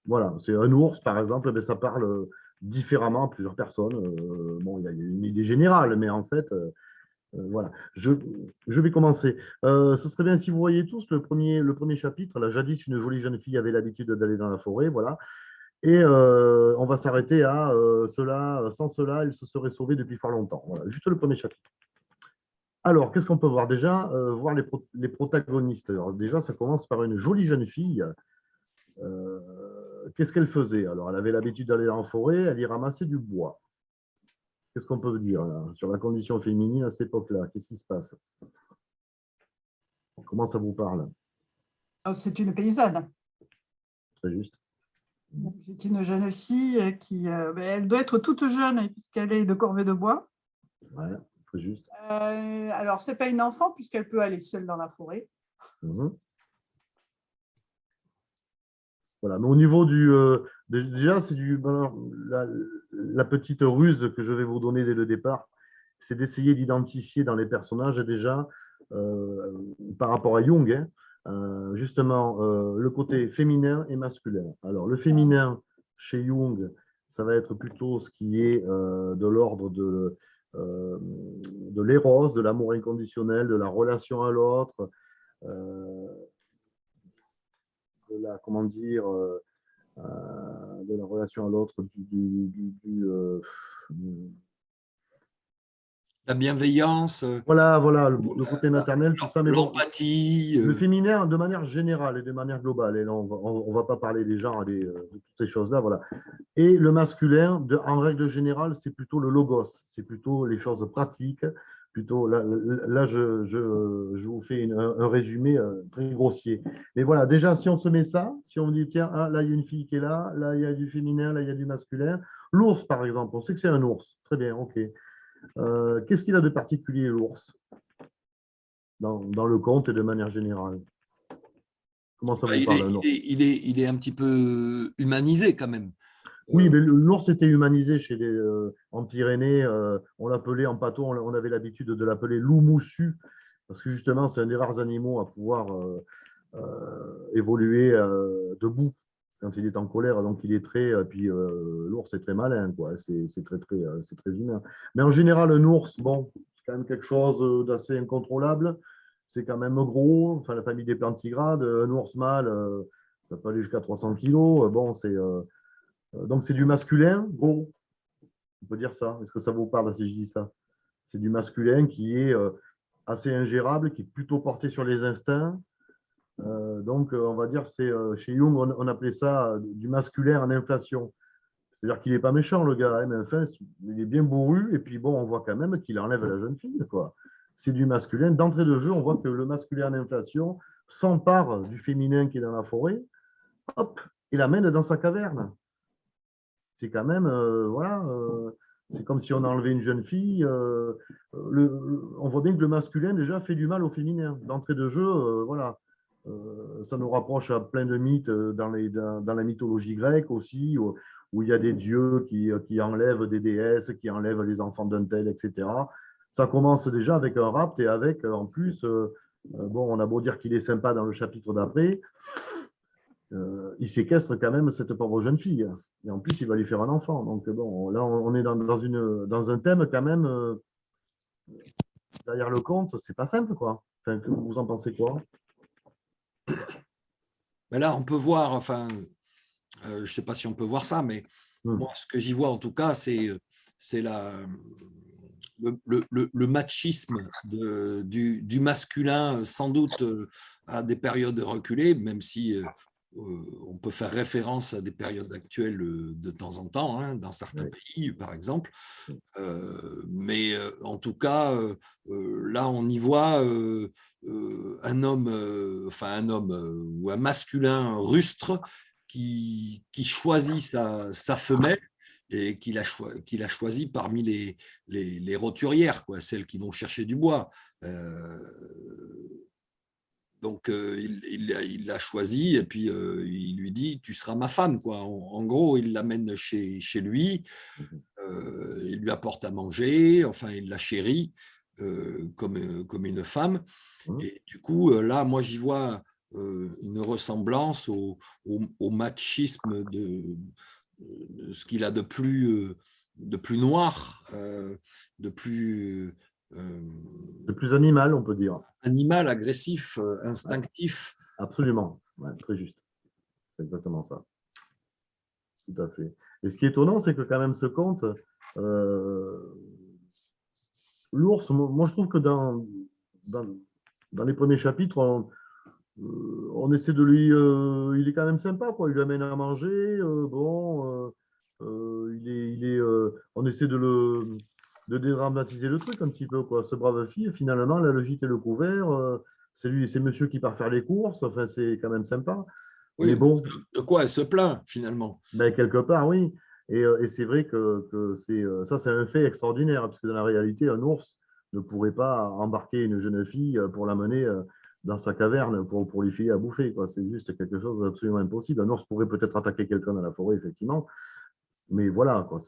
Voilà, c'est un ours, par exemple, mais ça parle différemment à plusieurs personnes. Bon, il y a une idée générale, mais en fait, voilà. Je vais commencer. Ce serait bien si vous voyez tous le premier chapitre. Là, jadis, une jolie jeune fille avait l'habitude d'aller dans la forêt. Voilà. Et on va s'arrêter à cela. Sans cela, il se serait sauvé depuis fort longtemps. Voilà, juste le premier chapitre. Alors, qu'est-ce qu'on peut voir déjà voir les protagonistes. Alors, déjà, ça commence par une jolie jeune fille. Qu'est-ce qu'elle faisait? Alors, elle avait l'habitude d'aller en forêt, elle y ramassait du bois. Qu'est-ce qu'on peut dire là, sur la condition féminine à cette époque-là? Qu'est-ce qui se passe? Comment ça vous parle? C'est une paysanne. Très juste. C'est une jeune fille qui, elle doit être toute jeune puisqu'elle est de corvée de bois. Ouais, très juste. Alors, ce n'est pas une enfant puisqu'elle peut aller seule dans la forêt. Voilà, mais au niveau déjà, c'est la petite ruse que je vais vous donner dès le départ, c'est d'essayer d'identifier dans les personnages déjà, par rapport à Jung, justement, le côté féminin et masculin. Alors, le féminin, chez Jung, ça va être plutôt ce qui est de l'ordre de l'éros, de l'amour inconditionnel, de la relation à l'autre, comment dire, de la relation à l'autre, La bienveillance, voilà, le côté maternel, tout ça, mais bon, l'empathie. le féminin de manière générale et de manière globale. Et là, on va pas parler des genres et de toutes ces choses-là, voilà. Et le masculin, en règle générale, c'est plutôt le logos, c'est plutôt les choses pratiques. Plutôt, là je vous fais un résumé très grossier. Mais voilà, déjà, si on se met ça, si on dit, tiens, là, il y a une fille qui est là il y a du féminin, là, il y a du masculin. L'ours, par exemple, on sait que c'est un ours. Très bien, OK. Qu'est-ce qu'il a de particulier, l'ours, dans le conte et de manière générale? Comment ça vous parle, un ours? Il est un petit peu humanisé quand même. Oui, mais l'ours était humanisé en Pyrénées. On l'appelait en pâteau, on avait l'habitude de l'appeler loup moussu, parce que justement, c'est un des rares animaux à pouvoir évoluer debout quand il est en colère. Donc, il est très. Puis, l'ours est très malin, quoi. C'est très humain. Mais en général, un ours, bon, c'est quand même quelque chose d'assez incontrôlable. C'est quand même gros. Enfin, la famille des plantigrades, un ours mâle, ça peut aller jusqu'à 300 kilos. Bon, donc, c'est du masculin, gros. On peut dire ça. Est-ce que ça vous parle si je dis ça? C'est du masculin qui est assez ingérable, qui est plutôt porté sur les instincts. Donc, on va dire, chez Jung, on appelait ça du masculin en inflation. C'est-à-dire qu'il n'est pas méchant, le gars, hein, mais enfin, il est bien bourru, et puis bon, on voit quand même qu'il enlève la jeune fille, quoi. C'est du masculin. D'entrée de jeu, on voit que le masculin en inflation s'empare du féminin qui est dans la forêt, hop, et l'amène dans sa caverne. C'est quand même, voilà, c'est comme si on enlevait une jeune fille. On voit bien que le masculin, déjà, fait du mal au féminin. D'entrée de jeu, voilà. Ça nous rapproche à plein de mythes dans la mythologie grecque aussi, où il y a des dieux qui enlèvent des déesses, qui enlèvent les enfants d'un tel, etc. Ça commence déjà avec un rapt et avec, en plus, bon, on a beau dire qu'il est sympa dans le chapitre d'après, il séquestre quand même cette pauvre jeune fille. Et en plus, il va lui faire un enfant. Donc, bon, là, on est dans un thème quand même, derrière le conte, c'est pas simple, quoi. Enfin, vous en pensez quoi? Mais là, on peut voir, enfin, je ne sais pas si on peut voir ça, mais moi, ce que j'y vois en tout cas, c'est le machisme du masculin, sans doute à des périodes reculées, même si on peut faire référence à des périodes actuelles de temps en temps, hein, dans certains pays, par exemple. Mais en tout cas, là, on y voit un homme, enfin un homme ou un masculin rustre qui choisit sa femelle et qu'il a choisi parmi les roturières, quoi, celles qui vont chercher du bois. Donc, il l'a choisi et puis il lui dit, tu seras ma femme, quoi. En gros, il l'amène chez lui, il lui apporte à manger, enfin, il la chérit comme une femme. Et du coup, là, moi, j'y vois une ressemblance au machisme de ce qu'il a de plus noir, de plus Le plus animal, on peut dire. animal, agressif, instinctif. Absolument, ouais, très juste. C'est exactement ça. Tout à fait. Et ce qui est étonnant, c'est que quand même ce conte, l'ours, moi je trouve que dans les premiers chapitres, on essaie de lui... il est quand même sympa, quoi. Il lui amène à manger, bon, on essaie de dédramatiser le truc un petit peu, quoi. Ce brave fille, finalement, la logique et le couvert, c'est monsieur qui part faire les courses, enfin, c'est quand même sympa. Oui, mais bon, de quoi elle se plaint, finalement. ben, quelque part, oui. Et c'est vrai que ça, c'est un fait extraordinaire, parce que dans la réalité, un ours ne pourrait pas embarquer une jeune fille pour l'amener dans sa caverne pour lui filer à bouffer, quoi. C'est juste quelque chose d'absolument impossible. Un ours pourrait peut-être attaquer quelqu'un dans la forêt, effectivement, mais voilà, quoi.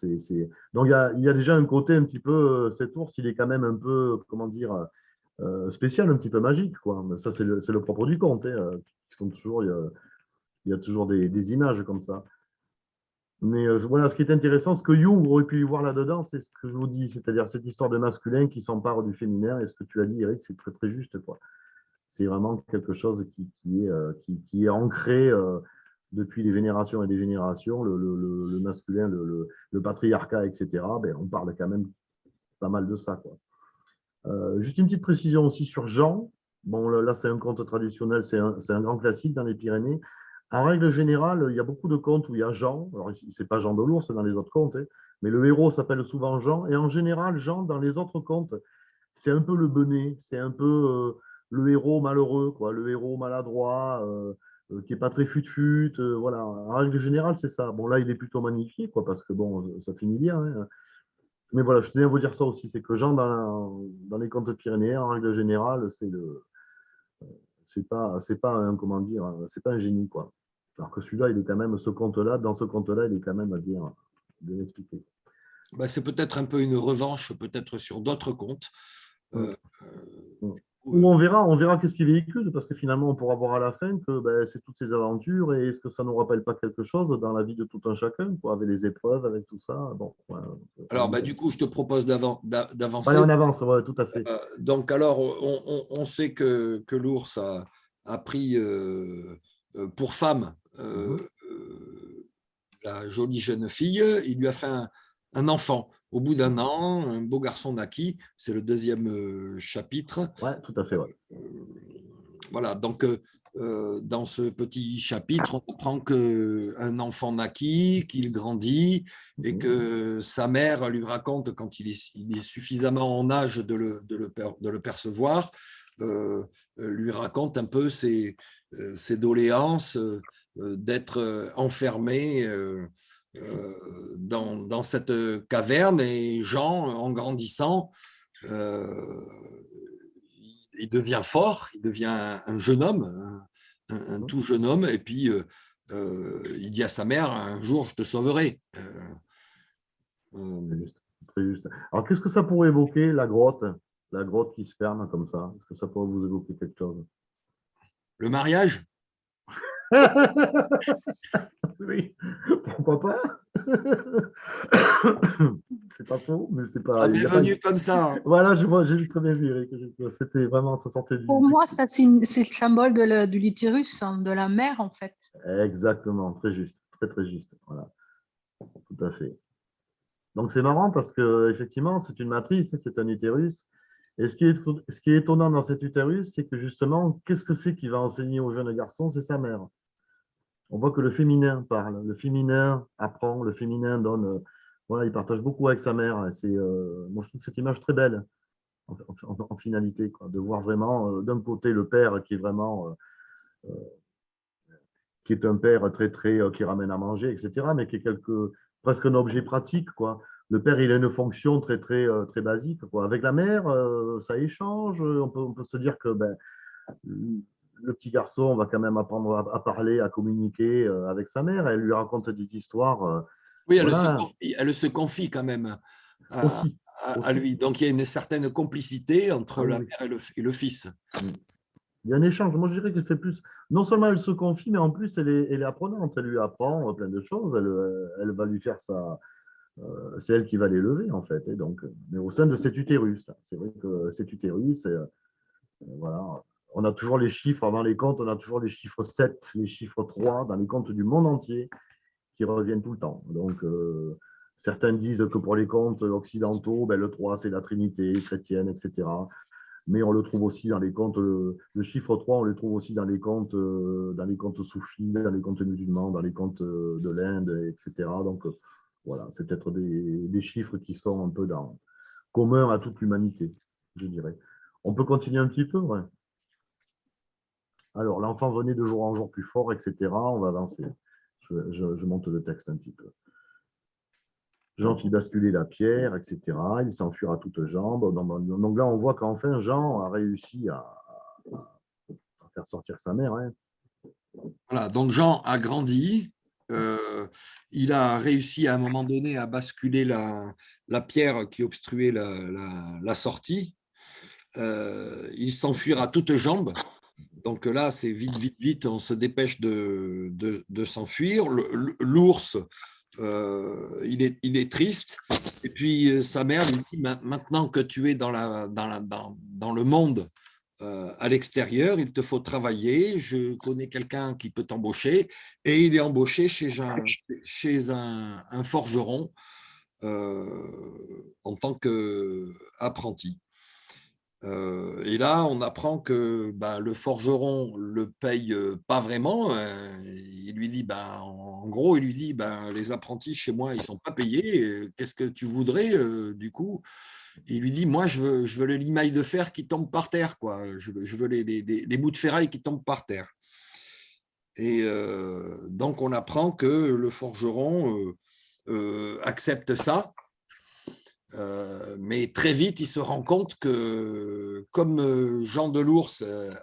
Donc, il y a déjà un côté un petit peu, cet ours, il est quand même un peu, comment dire, spécial, un petit peu magique, quoi. Mais ça, c'est le propre du conte, hein. Il y a toujours des images comme ça. Mais voilà, ce qui est intéressant, ce que Jung aurait pu y voir là-dedans, c'est ce que je vous dis, c'est-à-dire cette histoire de masculin qui s'empare du féminin. Et ce que tu as dit, Eric, c'est très très juste, quoi. C'est vraiment quelque chose qui est ancré depuis des générations et des générations, le masculin, le patriarcat, etc. Ben, on parle quand même pas mal de ça, quoi. Juste une petite précision aussi sur Jean. Bon, là, c'est un conte traditionnel, c'est un grand classique dans les Pyrénées. En règle générale, il y a beaucoup de contes où il y a Jean. Alors, c'est pas Jean de l'Ours dans les autres contes, hein, mais le héros s'appelle souvent Jean. Et en général, Jean, dans les autres contes, c'est un peu le benet, c'est un peu le héros malheureux, quoi, le héros maladroit, qui est pas très fut-fut. Voilà. En règle générale, c'est ça. Bon, là, il est plutôt magnifié, quoi, parce que bon, ça finit bien, hein. Mais voilà, je tenais à vous dire ça aussi, c'est que Jean, dans les contes pyrénéens, en règle générale, c'est pas un, comment dire, c'est pas un génie, quoi. Alors que celui-là, il est quand même, ce conte-là, dans ce conte-là, il est quand même bien expliqué. Ben, c'est peut-être un peu une revanche, peut-être sur d'autres contes. Ou on verra qu'est-ce qu'il véhicule, parce que finalement, on pourra voir à la fin que ben, c'est toutes ces aventures, et est-ce que ça ne nous rappelle pas quelque chose dans la vie de tout un chacun, quoi, avec les épreuves, avec tout ça. Bon, voilà. Alors, ben, du coup, je te propose d'avancer. Allez, on avance, ouais, tout à fait. Donc, alors, on sait que l'ours a pris pour femme la jolie jeune fille. Il lui a fait un enfant. Au bout d'un an, un beau garçon naquit. C'est le deuxième chapitre. Ouais, tout à fait, ouais. Voilà, donc dans ce petit chapitre, on apprend qu'un enfant naquit, qu'il grandit et que sa mère lui raconte, quand il est suffisamment en âge de le percevoir, lui raconte un peu ses doléances d'être enfermé dans cette caverne. Et Jean, en grandissant, il devient fort, il devient un jeune homme, un tout jeune homme, et puis il dit à sa mère, un jour, je te sauverai. Très juste, très juste. Alors, qu'est-ce que ça pourrait évoquer, la grotte? La grotte qui se ferme comme ça. Est-ce que ça pourrait vous évoquer quelque chose? Le mariage, Oui, pourquoi pas? C'est pas faux, mais c'est pas. ça Il m'est y a pas... venu comme ça. Voilà, j'ai très bien vu, Eric. C'était vraiment, ça sortait du. Pour moi, ça, c'est le symbole de l'utérus, hein, de la mère, en fait. Exactement, très juste, très très juste. Voilà, tout à fait. Donc c'est marrant parce que effectivement, c'est une matrice, c'est un utérus. Et ce qui est étonnant dans cet utérus, c'est que justement, qu'est-ce que c'est qui va enseigner aux jeunes garçons? C'est sa mère. On voit que le féminin parle, le féminin apprend, le féminin donne. Voilà, il partage beaucoup avec sa mère. Moi, je trouve cette image très belle en finalité, quoi, de voir vraiment d'un côté le père qui est vraiment qui est un père très très qui ramène à manger, etc., mais qui est presque un objet pratique, quoi. Le père, il a une fonction très très très basique, quoi. Avec la mère, ça échange. On peut se dire que ben, le petit garçon va quand même apprendre à parler, à communiquer avec sa mère. Elle lui raconte des histoires. Oui, Voilà, elle se confie quand même à, aussi. à lui. Donc, il y a une certaine complicité entre Ah oui, la oui. mère et le fils. Il y a un échange. Moi, je dirais que c'est plus. Non seulement elle se confie, mais en plus, elle est apprenante. Elle lui apprend plein de choses. Elle va lui faire ça. C'est elle qui va l'élever, en fait. Et donc, mais au sein de cet utérus. C'est vrai que cet utérus, voilà. On a toujours les chiffres, avant les comptes, on a toujours les chiffres 7, les chiffres 3 dans les comptes du monde entier qui reviennent tout le temps. Donc, certains disent que pour les comptes occidentaux, ben, le 3, c'est la Trinité chrétienne, etc. Mais on le trouve aussi dans les contes, le chiffre 3, on le trouve aussi dans les contes soufis, dans les contes musulmans, dans les contes de l'Inde, etc. Donc, voilà, c'est peut-être des chiffres qui sont un peu communs à toute l'humanité, je dirais. On peut continuer un petit peu, ouais. Alors, l'enfant venait de jour en jour plus fort, etc. On va avancer. Je monte le texte un petit peu. Jean fit basculer la pierre, etc. Il s'enfuira à toutes jambes. Donc là, on voit qu'enfin, Jean a réussi à faire sortir sa mère. Hein. Voilà, donc Jean a grandi. Il a réussi à un moment donné à basculer la pierre qui obstruait la sortie. Il s'enfuira à toutes jambes. Donc là, c'est vite, vite, vite, on se dépêche de s'enfuir. L'ours, il est triste. Et puis sa mère lui dit, maintenant que tu es dans le monde à l'extérieur, il te faut travailler. Je connais quelqu'un qui peut t'embaucher. Et il est embauché chez un forgeron en tant qu'apprenti. Et là, on apprend que le forgeron le paye pas vraiment. Il lui dit, en gros, il lui dit, les apprentis chez moi, ils sont pas payés. Qu'est-ce que tu voudrais du coup? Il lui dit, moi, je veux le limaille de fer qui tombe par terre, quoi. Je veux les bouts de ferraille qui tombent par terre. Et donc, on apprend que le forgeron accepte ça. Mais très vite, il se rend compte que comme Jean Delours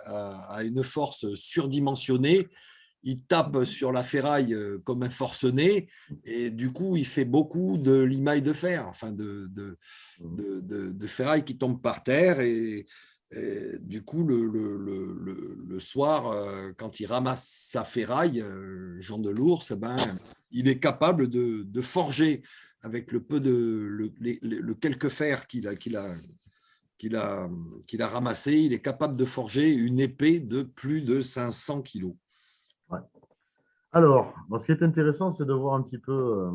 a une force surdimensionnée, il tape sur la ferraille comme un forcené et du coup, il fait beaucoup de limaille de fer, enfin de ferraille qui tombe par terre et du coup, le soir, quand il ramasse sa ferraille, Jean Delours, il est capable de forger avec le peu le quelques fers qu'il a ramassé, il est capable de forger une épée de plus de 500 kilos. Ouais. Alors, ce qui est intéressant, c'est de voir un petit peu.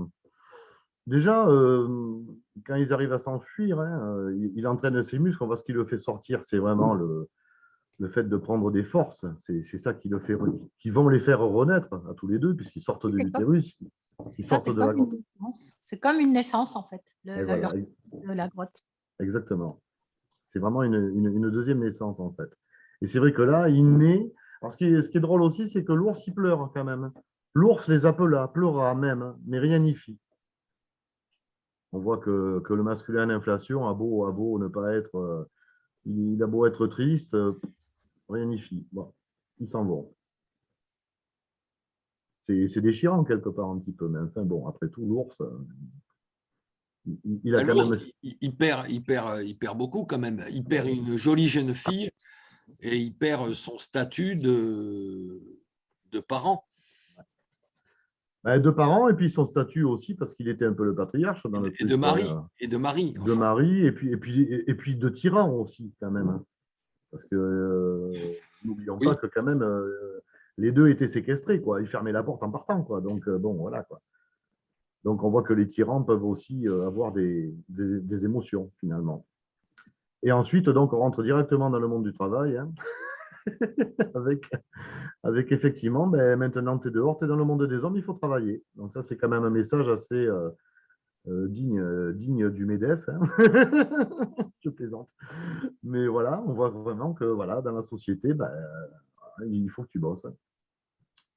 Déjà, quand ils arrivent à s'enfuir, hein, il entraîne ses muscles. On voit ce qui le fait sortir, c'est vraiment le fait de prendre des forces. C'est ça qui vont les faire renaître à tous les deux, puisqu'ils sortent de l'utérus. Ils sortent de la grotte. C'est comme une naissance, en fait, Voilà, de la grotte. exactement. C'est vraiment une deuxième naissance, en fait. Et c'est vrai que là, il naît. Alors, ce qui est drôle aussi, c'est que l'ours, il pleure quand même. L'ours les appela, pleura même, mais rien n'y fit. On voit que le masculin en inflation a beau ne pas être. Il a beau être triste, rien n'y fit. Bon, ils s'en vont. c'est déchirant quelque part un petit peu. Mais enfin, bon, après tout, l'ours, il a quand L'ours, même… il perd beaucoup quand même. Il perd une jolie jeune fille et il perd son statut de parent. Ben, de parents, et puis son statut aussi, parce qu'il était un peu le patriarche dans le Et truc. de mari. Et de mari. De mari, et puis de tyran aussi, quand même. Hein. Parce que n'oublions Oui. pas que quand même, les deux étaient séquestrés, quoi. Ils fermaient la porte en partant, quoi. Donc, bon, voilà, quoi. Donc, on voit que les tyrans peuvent aussi avoir des émotions, finalement. Et ensuite, donc, on rentre directement dans le monde du travail, hein, avec effectivement, ben, maintenant, tu es dehors, tu es dans le monde des hommes, il faut travailler. Donc, ça, c'est quand même un message assez digne du MEDEF. Hein. Je plaisante. Mais voilà, on voit vraiment que voilà, dans la société, ben, il faut que tu bosses.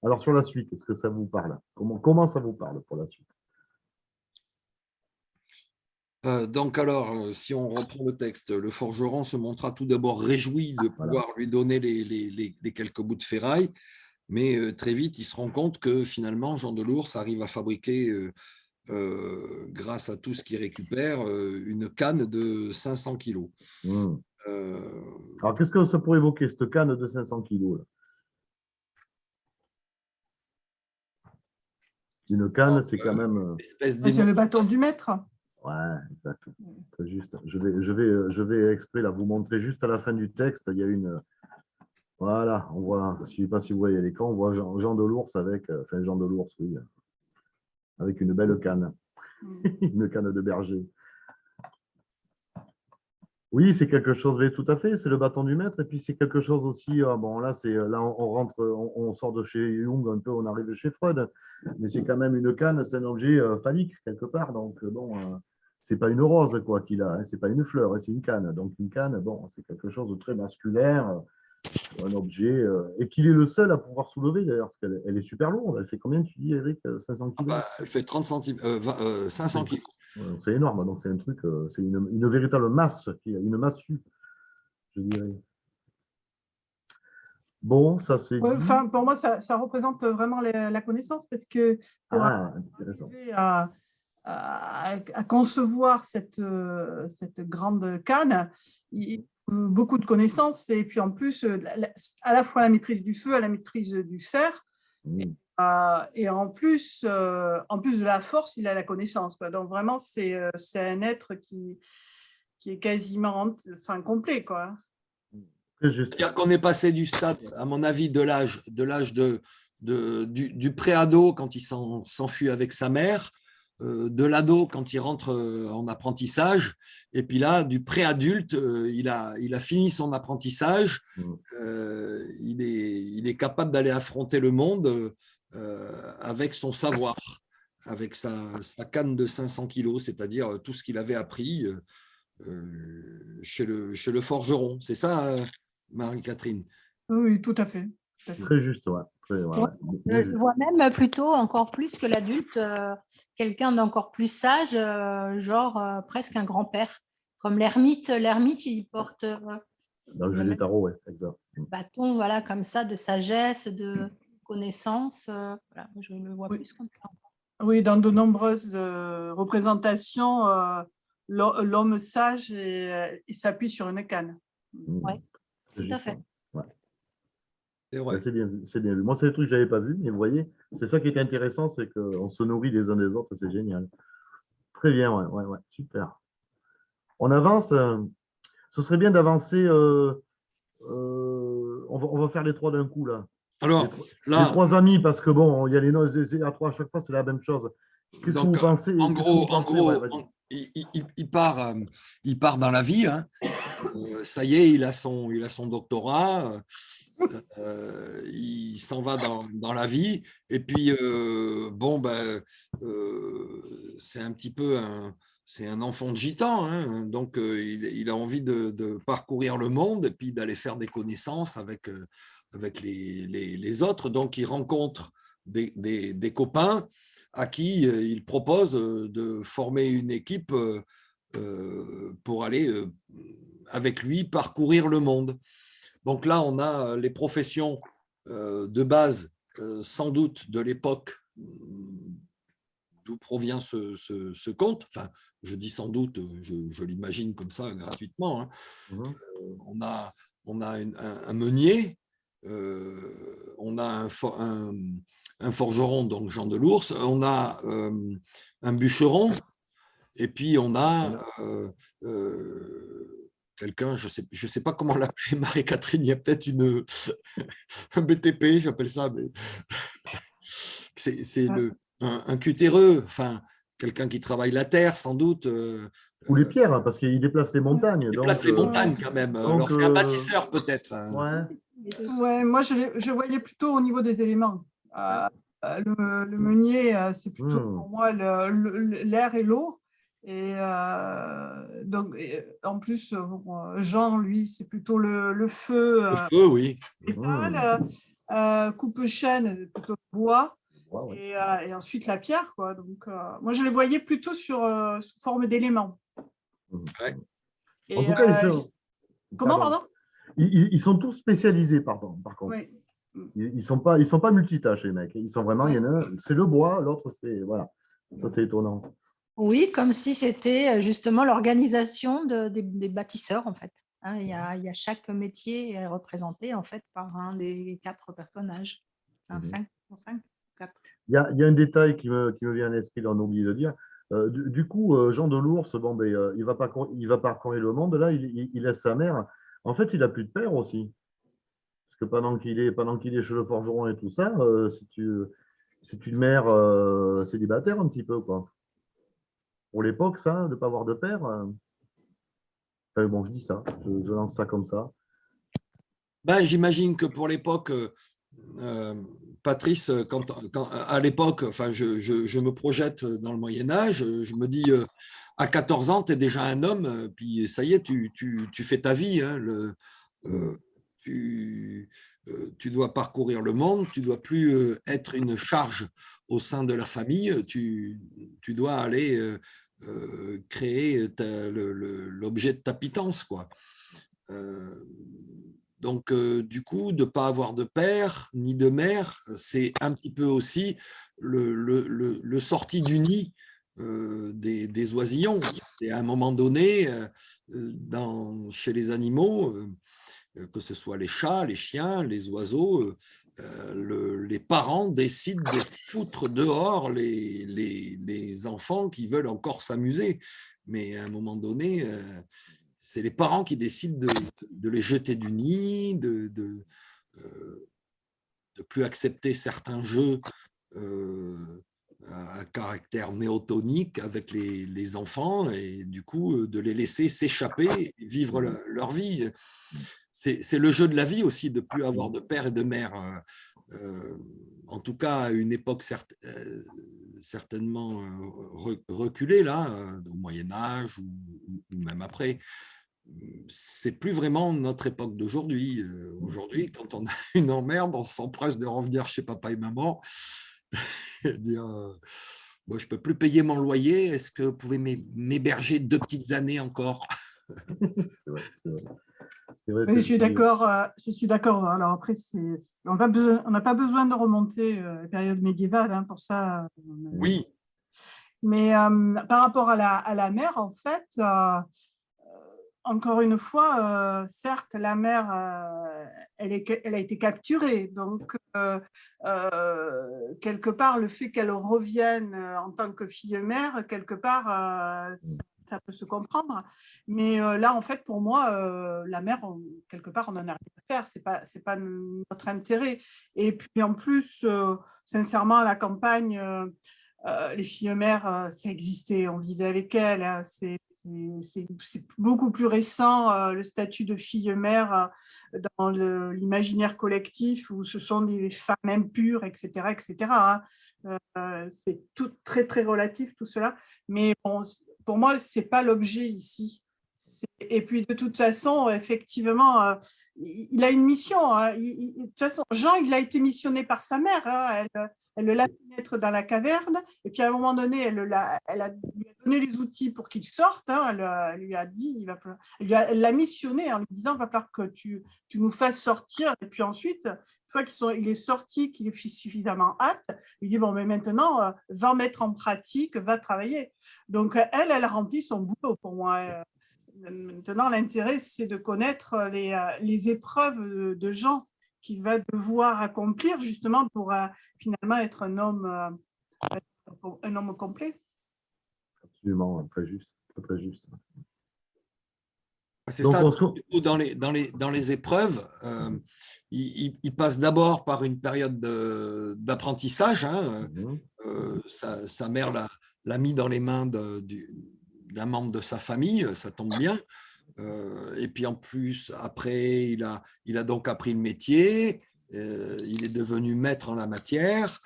Alors, sur la suite, est-ce que ça vous parle? Comment ça vous parle pour la suite? Donc alors, si on reprend le texte, le forgeron se montra tout d'abord réjoui de pouvoir lui donner les quelques bouts de ferraille, mais très vite, il se rend compte que finalement, Jean Delours arrive à fabriquer, grâce à tout ce qu'il récupère, une canne de 500 kilos. Alors, qu'est-ce que ça pourrait évoquer, cette canne de 500 kilos là? Une canne, c'est quand même… C'est le bâton du maître. Ouais, exact. Très juste. Je vais exprès là, vous montrer juste à la fin du texte, il y a une… Voilà, on voit, je ne sais pas si vous voyez l'écran, on voit Jean Delours avec… Enfin, Jean Delours, oui, avec une belle canne. Une canne de berger. Oui, c'est quelque chose, mais tout à fait, c'est le bâton du maître, et puis c'est quelque chose aussi, bon là, là on rentre, on sort de chez Jung un peu, on arrive chez Freud, mais c'est quand même une canne, c'est un objet phallique quelque part, donc bon, c'est pas une rose quoi qu'il a, hein, c'est pas une fleur, hein, c'est une canne, donc une canne, bon, c'est quelque chose de très masculaire, un objet, et qu'il est le seul à pouvoir soulever d'ailleurs, parce qu'elle est super lourde, elle fait combien tu dis Eric, 500 Ah kilos? bah, elle fait 30 cm, 500 kilos. C'est énorme, donc c'est un truc, c'est une véritable masse, une massue, je dirais. Bon, ça c'est dit. Enfin, pour moi, ça représente vraiment la connaissance parce que pour arriver à concevoir cette grande canne, beaucoup de connaissances et puis en plus, à la fois la maîtrise du feu, à la maîtrise du fer. Et en plus de la force, il a la connaissance. Quoi. Donc vraiment, c'est un être qui est quasiment complet. Quoi. C'est-à-dire qu'on est passé du stade, à mon avis, de l'âge du pré-ado quand il s'enfuit avec sa mère, de l'ado quand il rentre en apprentissage, et puis là, du pré-adulte, il a fini son apprentissage, il est capable d'aller affronter le monde avec son savoir, avec sa canne de 500 kilos, c'est-à-dire tout ce qu'il avait appris chez le forgeron. C'est ça, Marie-Catherine? Oui, tout à fait. Très juste, ouais. Je vois même plutôt, encore plus que l'adulte, quelqu'un d'encore plus sage, genre presque un grand-père. Comme l'ermite, il porte Dans le jeu des tarots, ouais, exact. Bâton, voilà, comme ça, de sagesse, de connaissance. Voilà, je le vois plus comme ça. Oui, dans de nombreuses représentations, l'homme sage il s'appuie sur une canne. Oui, tout à fait. Ouais. Ouais. C'est bien vu, c'est bien vu. Moi, c'est des trucs que je n'avais pas vu, mais vous voyez, c'est ça qui est intéressant, c'est qu'on se nourrit les uns des autres, c'est génial. Très bien, ouais, super. On avance. Ce serait bien d'avancer. On va faire les trois d'un coup, là. Alors, les trois amis, parce que bon, il y a les noces à trois à chaque fois, c'est la même chose. Qu'est-ce que vous pensez? En gros, il part dans la vie. Hein. Ça y est, il a son doctorat. Il s'en va dans la vie. Et puis, c'est un petit peu c'est un enfant de gitan. Hein. Donc, il a envie de parcourir le monde et puis d'aller faire des connaissances avec les autres. Donc, il rencontre des copains à qui il propose de former une équipe pour aller avec lui parcourir le monde. Donc là, on a les professions de base sans doute de l'époque d'où provient ce conte. Enfin, je dis sans doute, je l'imagine comme ça gratuitement. Hein. Mhm. On a un meunier, on a un forgeron, donc Jean de l'Ours, on a un bûcheron, et puis on a quelqu'un, je sais pas comment l'appeler, Marie-Catherine, il y a peut-être un BTP, j'appelle ça, mais c'est un cutéreux, enfin, quelqu'un qui travaille la terre, sans doute. Ou les pierres, hein, parce qu'il déplace les montagnes. Il donc, déplace les montagnes quand même. Alors, c'est un bâtisseur peut-être. Ouais. Ouais, moi, je voyais plutôt au niveau des éléments. Le meunier, c'est plutôt pour moi l'air et l'eau. Et donc, en plus, Jean, lui, c'est plutôt le feu. Le feu, oui. Métal, coupe-chêne, c'est plutôt le bois. Ouais. Et ensuite la pierre, quoi. Donc, moi, je les voyais plutôt sous forme d'éléments. Ouais. En tout cas, Comment, pardon? Ils sont tous spécialisés, par contre. Oui. Ils sont pas multitâches, les mecs. Ils sont vraiment, il y en a un, c'est le bois, l'autre, c'est, voilà. Ça, c'est étonnant. Oui, comme si c'était justement l'organisation des bâtisseurs, en fait. Hein, il y a chaque métier est représenté, en fait, par un des 4 personnages. Un 5, 4. Il y a un détail qui me vient à l'esprit, là, on a oublié de dire. Du coup, Jean de l'Ours, bon, ben, il va parcourir le monde. Là, il laisse sa mère. En fait, il n'a plus de père aussi. Parce que pendant qu'il est chez le forgeron et tout ça, c'est une mère célibataire un petit peu, quoi. Pour l'époque, ça, de ne pas avoir de père. Enfin, bon, je dis ça, je lance ça comme ça. Ben, j'imagine que pour l'époque, Patrice, à l'époque, enfin, je me projette dans le Moyen-Âge, je me dis, à 14 ans, tu es déjà un homme, puis ça y est, tu fais ta vie. Hein, tu dois parcourir le monde, tu ne dois plus être une charge au sein de la famille, tu dois aller créer l'objet de ta pitance, quoi. Donc, du coup, de ne pas avoir de père ni de mère, c'est un petit peu aussi le sorti du nid des oisillons. Et à un moment donné, chez les animaux, que ce soit les chats, les chiens, les oiseaux, les parents décident de foutre dehors les enfants qui veulent encore s'amuser. Mais à un moment donné, c'est les parents qui décident de les jeter du nid, de plus accepter certains jeux à caractère néotonique avec les enfants et du coup de les laisser s'échapper et vivre leur vie. C'est le jeu de la vie aussi de plus avoir de père et de mère. En tout cas, à une époque certainement reculée, là, au Moyen-Âge ou même après. C'est plus vraiment notre époque d'aujourd'hui. Aujourd'hui, quand on a une emmerde, on s'empresse de revenir chez papa et maman et dire moi, je ne peux plus payer mon loyer, est-ce que vous pouvez m'héberger 2 petites années encore? C'est vrai. Oui, je suis d'accord. Je suis d'accord. Alors après, on n'a pas besoin de remonter à la période médiévale hein, pour ça. Oui. Mais par rapport à la mer, en fait, encore une fois, certes, la mère, elle a été capturée. Donc, quelque part, le fait qu'elle revienne en tant que fille-mère, quelque part, ça peut se comprendre. Mais là, en fait, pour moi, la mère, quelque part, on n'en a rien à faire. C'est pas notre intérêt. Et puis, en plus, sincèrement, à la campagne, les filles-mères, ça existait, on vivait avec elles. Hein. C'est beaucoup plus récent, le statut de fille-mère dans l'imaginaire collectif où ce sont des femmes impures, etc. etc. Hein. C'est tout très, très relatif, tout cela. Mais bon, pour moi, ce n'est pas l'objet ici. Et puis, de toute façon, effectivement, il a une mission. Hein. De toute façon, Jean, il a été missionné par sa mère. Hein. elle le l'a fait naître dans la caverne, et puis à un moment donné, elle lui a donné les outils pour qu'il sorte, hein, elle lui a dit, elle l'a missionné en lui disant, il va falloir que tu nous fasses sortir, et puis ensuite, une fois qu'il est sorti, qu'il est suffisamment apte, il dit, bon, mais maintenant, va mettre en pratique, va travailler. Donc, elle a rempli son boulot pour moi. Maintenant, l'intérêt, c'est de connaître les épreuves de gens qu'il va devoir accomplir justement pour finalement être un homme complet. Absolument, très juste. Très juste. C'est Donc, ça, dans les épreuves, il passe d'abord par une période d'apprentissage. Hein. Sa mère l'a mis dans les mains d'un membre de sa famille, ça tombe bien. Et puis en plus, après, il a donc appris le métier, il est devenu maître en la matière,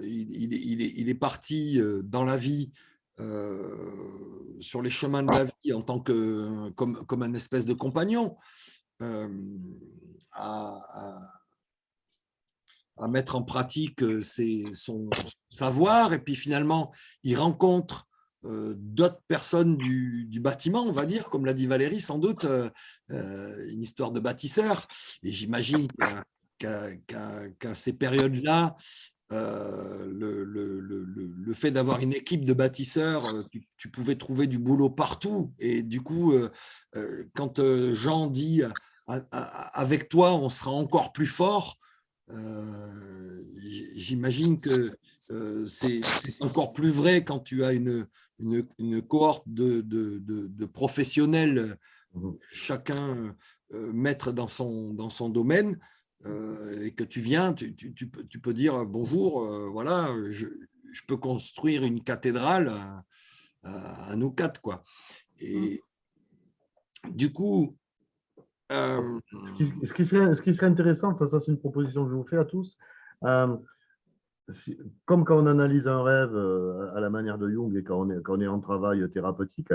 il est parti dans la vie, sur les chemins de la vie en tant comme un espèce de compagnon, à mettre en pratique son savoir, et puis finalement, il rencontre d'autres personnes du bâtiment, on va dire, comme l'a dit Valérie, sans doute, une histoire de bâtisseur. Et j'imagine qu'à ces périodes-là, le fait d'avoir une équipe de bâtisseurs, tu pouvais trouver du boulot partout. Et du coup, quand Jean dit avec toi, on sera encore plus fort, j'imagine que c'est encore plus vrai quand tu as une cohorte de professionnels, chacun maître dans son domaine, et que tu viens, tu peux dire bonjour, voilà, je peux construire une cathédrale à nous quatre, quoi. Et du coup, ce qui serait intéressant, ça c'est une proposition que je vous fais à tous, comme quand on analyse un rêve à la manière de Jung et quand on est en travail thérapeutique,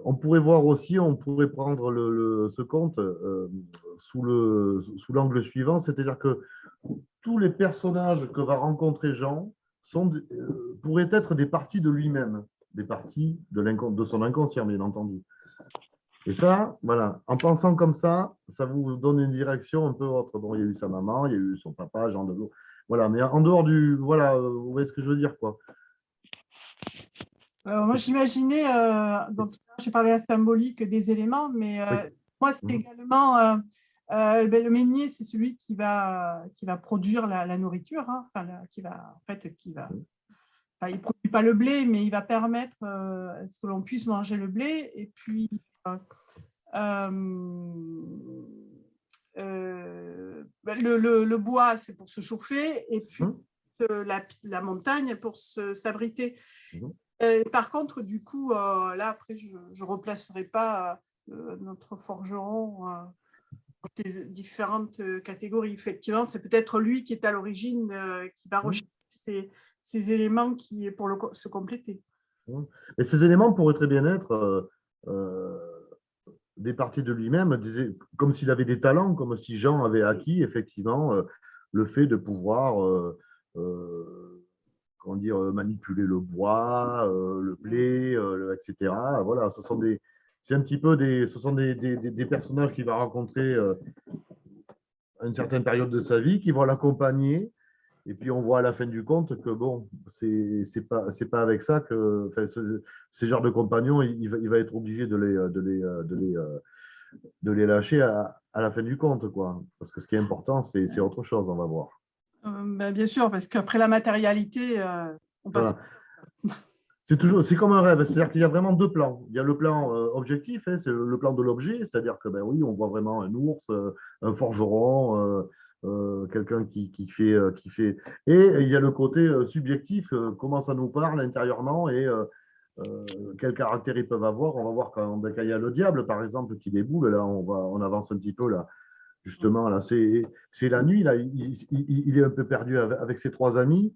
on pourrait voir aussi, on pourrait prendre ce conte sous l'angle suivant, c'est-à-dire que tous les personnages que va rencontrer Jean pourraient être des parties de lui-même, des parties de son inconscient, bien entendu. Et ça, voilà, en pensant comme ça vous donne une direction un peu autre. Bon, il y a eu sa maman, il y a eu son papa, Jean de Delot. Voilà, mais en dehors voilà, vous voyez ce que je veux dire, quoi. Moi, j'imaginais, j'ai parlé à symbolique des éléments, mais moi, c'est également le meunier, c'est celui qui va produire la nourriture, hein, il ne produit pas le blé, mais il va permettre à ce que l'on puisse manger le blé. Et puis, le bois, c'est pour se chauffer, et puis la montagne pour s'abriter. Par contre, du coup, là, après, je ne replacerai pas notre forgeron dans ces différentes catégories. Effectivement, c'est peut-être lui qui est à l'origine, qui va rechercher ces éléments pour se compléter. Et ces éléments pourraient très bien être des parties de lui-même, comme s'il avait des talents, comme si Jean avait acquis effectivement le fait de pouvoir comment dire, manipuler le bois, le blé, etc. Voilà, c'est un petit peu ce sont des personnages qu'il va rencontrer à une certaine période de sa vie, qui vont l'accompagner. Et puis, on voit à la fin du compte que, bon, c'est pas avec ça que ces genres de compagnons, il va être obligé de les lâcher à la fin du compte, quoi. Parce que ce qui est important, c'est autre chose, on va voir. Bien sûr, parce qu'après la matérialité, on passe. Voilà. C'est comme un rêve, c'est-à-dire qu'il y a vraiment deux plans. Il y a le plan objectif, hein, c'est le plan de l'objet, c'est-à-dire que ben oui, on voit vraiment un ours, un forgeron, quelqu'un qui fait. Et il y a le côté subjectif, comment ça nous parle intérieurement et quels caractères ils peuvent avoir. On va voir quand il y a le diable, par exemple, qui déboule. Là, on avance un petit peu là. Justement, là, c'est la nuit. Là, il est un peu perdu avec ses trois amis.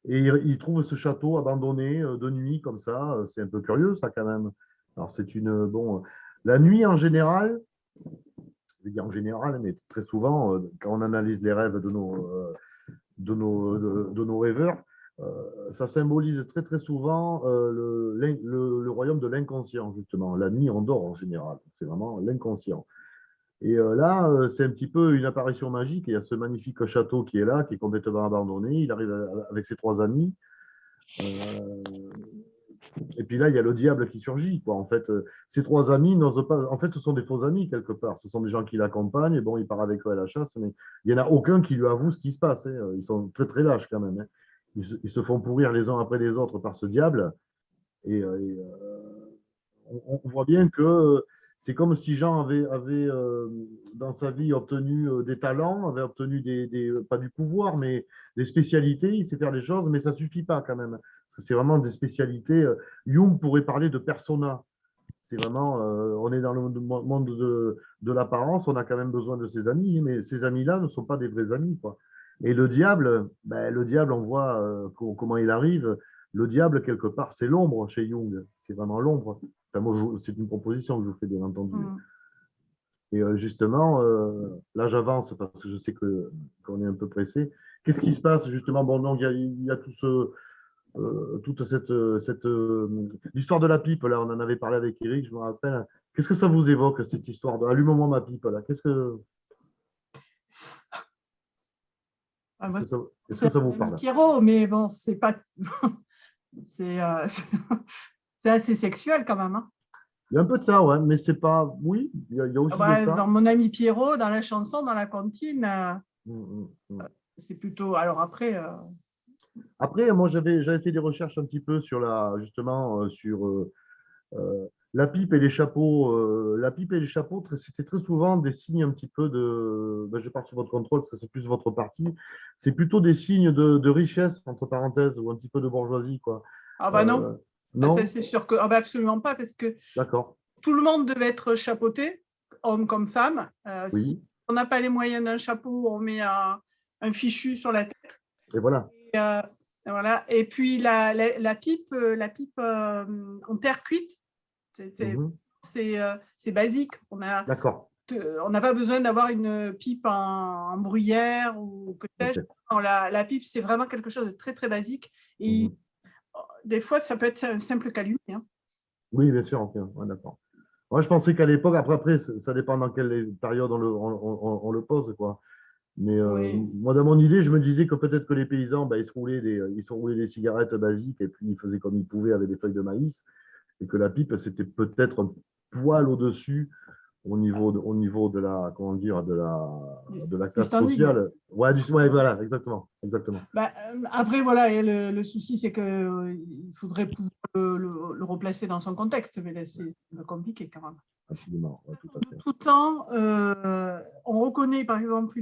Et il trouve ce château abandonné de nuit, comme ça. C'est un peu curieux, ça, quand même. Alors, la nuit, en général, je vais dire en général, mais très souvent, quand on analyse les rêves de nos rêveurs, ça symbolise très très souvent le royaume de l'inconscient, justement. La nuit, on dort en général. C'est vraiment l'inconscient. Et là, c'est un petit peu une apparition magique. Il y a ce magnifique château qui est là, qui est complètement abandonné. Il arrive avec ses 3 amis. Et puis là, il y a le diable qui surgit, quoi. En fait, ces 3 amis n'osent pas. En fait, ce sont des faux amis quelque part. Ce sont des gens qui l'accompagnent. Et bon, il part avec eux à la chasse, mais il n'y en a aucun qui lui avoue ce qui se passe, hein. Ils sont très très lâches quand même, hein. Ils se font pourrir les uns après les autres par ce diable. On voit bien que c'est comme si Jean avait dans sa vie obtenu des talents, avait obtenu pas du pouvoir, mais des spécialités. Il sait faire les choses, mais ça ne suffit pas quand même. Parce que c'est vraiment des spécialités. Jung pourrait parler de persona. C'est vraiment, on est dans le monde de l'apparence, on a quand même besoin de ses amis, mais ces amis-là ne sont pas des vrais amis, quoi. Et le diable, on voit comment il arrive. Le diable, quelque part, c'est l'ombre chez Jung. C'est vraiment l'ombre. Enfin, moi, c'est une proposition que je vous fais, bien entendu. Et justement, là, j'avance parce que je sais qu'on est un peu pressé. Qu'est-ce qui se passe, justement? Bon, donc, il y a toute cette l'histoire de la pipe, là, on en avait parlé avec Eric, je me rappelle. Qu'est-ce que ça vous évoque, cette histoire de allume-moi ma pipe, là? Ah, moi, Est-ce que ça vous parle? Pierrot, mais bon, c'est pas. c'est c'est assez sexuel quand même, hein. Il y a un peu de ça, ouais, mais c'est pas. Oui, il y a aussi de ça. Dans Mon ami Pierrot, dans la chanson, dans la comptine, c'est plutôt. Alors après. Après, moi, j'avais fait des recherches un petit peu sur justement, sur la pipe et les chapeaux. La pipe et les chapeaux, c'était très souvent des signes un petit peu de. Ben, je pars sur votre contrôle parce que c'est plus votre partie. C'est plutôt des signes de richesse, entre parenthèses, ou un petit peu de bourgeoisie, quoi. Ah bah non. Non, ça, c'est sûr que. Ah bah absolument pas, parce que d'accord. tout le monde devait être chapeauté, homme comme femme. Oui. Si on n'a pas les moyens d'un chapeau, on met un fichu sur la tête. Et voilà. Voilà. Et puis la pipe en terre cuite, c'est basique. D'accord. On n'a pas besoin d'avoir une pipe en bruyère ou que sais-je. La pipe, c'est vraiment quelque chose de très très basique. Et des fois, ça peut être un simple calumet, hein. Oui, bien sûr. Okay. Ouais, d'accord. Moi, je pensais qu'à l'époque, après, ça dépend dans quelle période on le pose, quoi. Mais moi, dans mon idée, je me disais que peut-être que les paysans, ils se roulaient des cigarettes basiques et puis ils faisaient comme ils pouvaient avec des feuilles de maïs. Et que la pipe, c'était peut-être un poil au-dessus au niveau de la, comment dire, de la classe sociale. Ouais, voilà, exactement. Après, voilà, et le souci, c'est qu'il faudrait pouvoir le replacer dans son contexte, mais c'est un peu compliqué quand même. Absolument, ouais, tout à fait. De tout temps, on reconnaît par exemple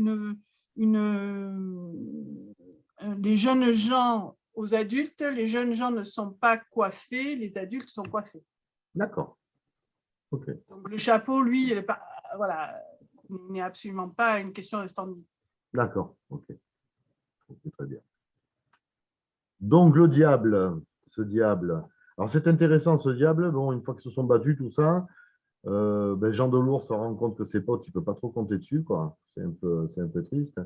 les jeunes gens aux adultes, les jeunes gens ne sont pas coiffés, les adultes sont coiffés. D'accord. Ok. Donc le chapeau, lui, il n'est absolument pas une question de standing. D'accord. Ok, très bien. Donc le diable, ce diable. Alors c'est intéressant, ce diable. Bon, une fois qu'ils se sont battus, tout ça. Jean Delours se rend compte que ses potes, il ne peut pas trop compter dessus, quoi. C'est un peu triste.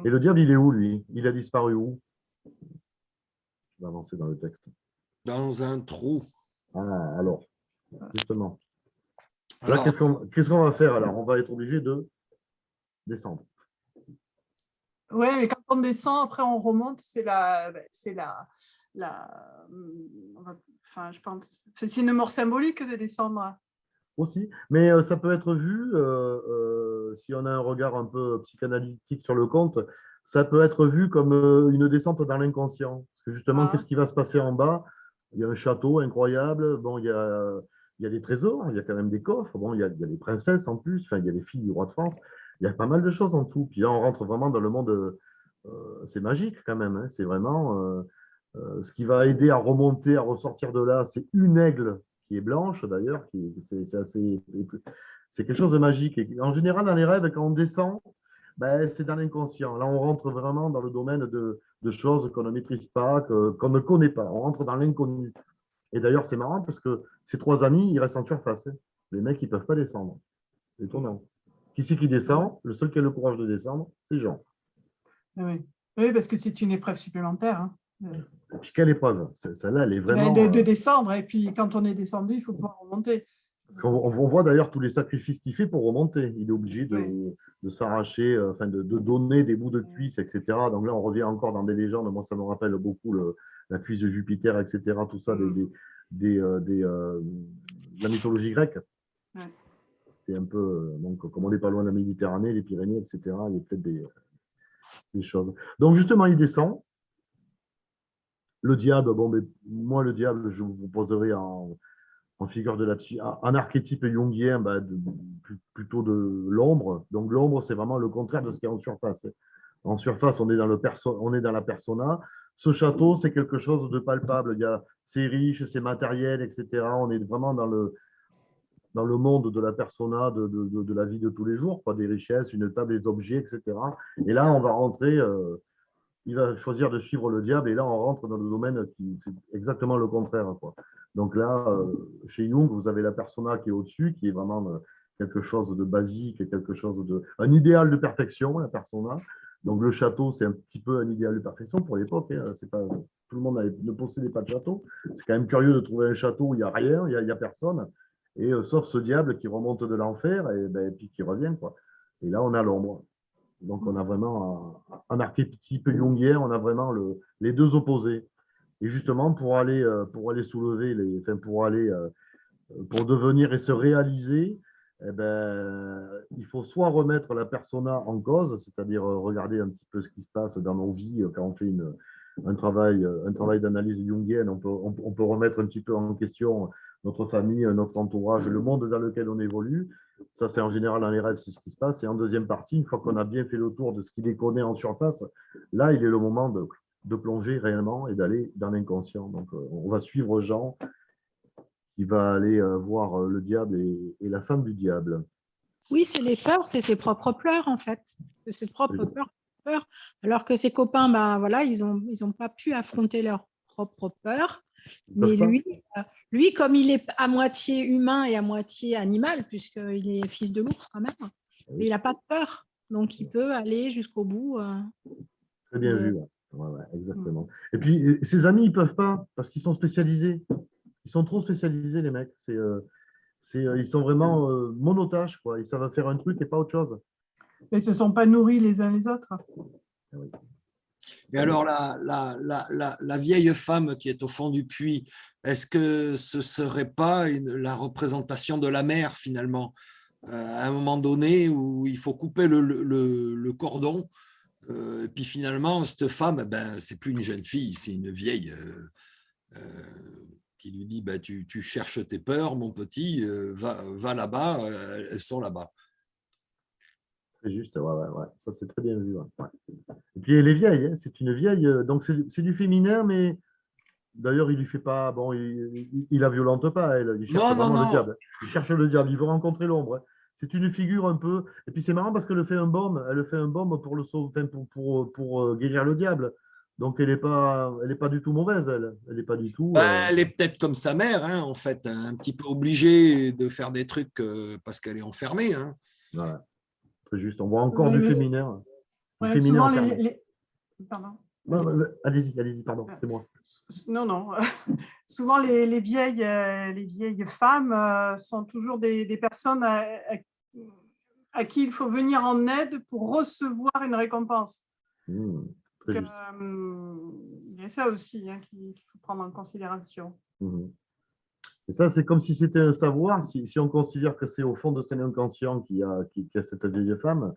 Et le diable, il est où, lui? Il a disparu où? Je vais avancer dans le texte. Dans un trou. Ah, alors, justement. Alors, qu'est-ce qu'on va faire alors? On va être obligé de descendre. Oui, mais quand on descend, après on remonte, je pense, c'est une mort symbolique de descendre. Aussi, mais ça peut être vu, si on a un regard un peu psychanalytique sur le conte, ça peut être vu comme une descente dans l'inconscient. Parce que justement, qu'est-ce qui va se passer en bas? Il y a un château incroyable, bon, il y a des trésors, il y a quand même des coffres, bon, il y a des princesses en plus, enfin, il y a les filles du roi de France, il y a pas mal de choses en dessous. Puis là, on rentre vraiment dans le monde, c'est magique quand même, hein, c'est vraiment ce qui va aider à remonter, à ressortir de là, c'est une aigle qui est blanche d'ailleurs, c'est quelque chose de magique. Et en général, dans les rêves, quand on descend, c'est dans l'inconscient. Là, on rentre vraiment dans le domaine de choses qu'on ne maîtrise pas, qu'on ne connaît pas. On rentre dans l'inconnu. Et d'ailleurs, c'est marrant parce que ces 3 amis, ils restent en surface. Les mecs, ils ne peuvent pas descendre. C'est étonnant. Qui c'est qui descend? Le seul qui a le courage de descendre, c'est Jean. Oui. Oui, parce que c'est une épreuve supplémentaire. Hein. Et puis, quelle épreuve? Celle-là, elle est vraiment… De descendre, et puis quand on est descendu, il faut pouvoir remonter. On voit d'ailleurs tous les sacrifices qu'il fait pour remonter. Il est obligé Oui. de s'arracher, enfin de donner des bouts de cuisse, etc. Donc là, on revient encore dans des légendes. Moi, ça me rappelle beaucoup la cuisse de Jupiter, etc. Tout ça, de la mythologie grecque. Ouais. C'est un peu, donc, comme on n'est pas loin de la Méditerranée, les Pyrénées, etc., il y a peut-être des choses. Donc, justement, il descend. Le diable, bon, mais moi, le diable, je vous proposerai en figure de un archétype jungien, plutôt de l'ombre. Donc, l'ombre, c'est vraiment le contraire de ce qui est en surface. En surface, on est dans la persona. Ce château, c'est quelque chose de palpable. C'est riche, c'est matériel, etc. On est vraiment dans le monde de la persona, de la vie de tous les jours, quoi, des richesses, une table, des objets, etc. Et là, on va rentrer, il va choisir de suivre le diable, et là, on rentre dans le domaine qui c'est exactement le contraire, quoi. Donc là, chez Jung, vous avez la persona qui est au-dessus, qui est vraiment quelque chose de basique, un idéal de perfection, la persona. Donc le château, c'est un petit peu un idéal de perfection pour l'époque. Hein. C'est pas, tout le monde ne possédait pas de château. C'est quand même curieux de trouver un château où il n'y a rien, il y a personne. Et sauf ce diable qui remonte de l'enfer et puis qui revient, quoi. Et là, on a l'ombre. Donc, on a vraiment un archétype jungien, on a vraiment les deux opposés. Et justement, pour aller soulever, pour devenir et se réaliser, eh ben, il faut soit remettre la persona en cause, c'est-à-dire regarder un petit peu ce qui se passe dans nos vies quand on fait un travail d'analyse jungienne. On peut remettre un petit peu en question notre famille, notre entourage, le monde dans lequel on évolue. Ça, c'est en général dans les rêves, c'est ce qui se passe. Et en deuxième partie, une fois qu'on a bien fait le tour de ce qui les connaît en surface, là, il est le moment de plonger réellement et d'aller dans l'inconscient. Donc, on va suivre Jean qui va aller voir le diable et la femme du diable. Oui, c'est les peurs, c'est ses propres pleurs, en fait. C'est ses propres peurs. Alors que ses copains, ben, voilà, ils ont pas pu affronter leurs propres peurs. Mais lui, comme il est à moitié humain et à moitié animal, puisqu'il est fils de l'ours quand même, il n'a pas de peur. Donc, il peut aller jusqu'au bout. Très bien vu, ouais, exactement. Et puis, ses amis, ils ne peuvent pas, parce qu'ils sont spécialisés. Ils sont trop spécialisés, les mecs. Ils sont vraiment monotaches, quoi. Ils savent faire un truc et pas autre chose. Mais ils ne se sont pas nourris les uns les autres. Et alors, la vieille femme qui est au fond du puits, est-ce que ce ne serait pas la représentation de la mère, finalement, à un moment donné où il faut couper le cordon, et puis finalement, cette femme, ce n'est plus une jeune fille, c'est une vieille qui lui dit tu cherches tes peurs, mon petit, va là-bas, elles sont là-bas. C'est juste, ouais. Ça, c'est très bien vu. Ouais. Et puis, elle est vieille, hein. C'est une vieille. Donc, c'est du féminin, mais d'ailleurs, il lui fait pas. Bon, il la violente pas, elle. Il cherche vraiment le diable. Il cherche le diable. Il veut rencontrer l'ombre. Hein. C'est une figure un peu. Et puis, c'est marrant parce qu'elle le fait un baume. Elle fait un baume pour pour guérir le diable. Donc, elle n'est pas du tout mauvaise, elle. Elle n'est pas du tout. Elle est peut-être comme sa mère, hein, en fait, un petit peu obligée de faire des trucs parce qu'elle est enfermée. Hein. Voilà. Très juste. On voit encore du féminin. Ouais, souvent, Pardon. Allez-y, pardon, c'est moi. Non. Souvent, les vieilles femmes sont toujours des personnes à qui il faut venir en aide pour recevoir une récompense. Très juste. Il y a ça aussi qu'il faut prendre en considération. Et ça, c'est comme si c'était un savoir. Si on considère que c'est au fond de son inconscient qu'il y a cette vieille femme,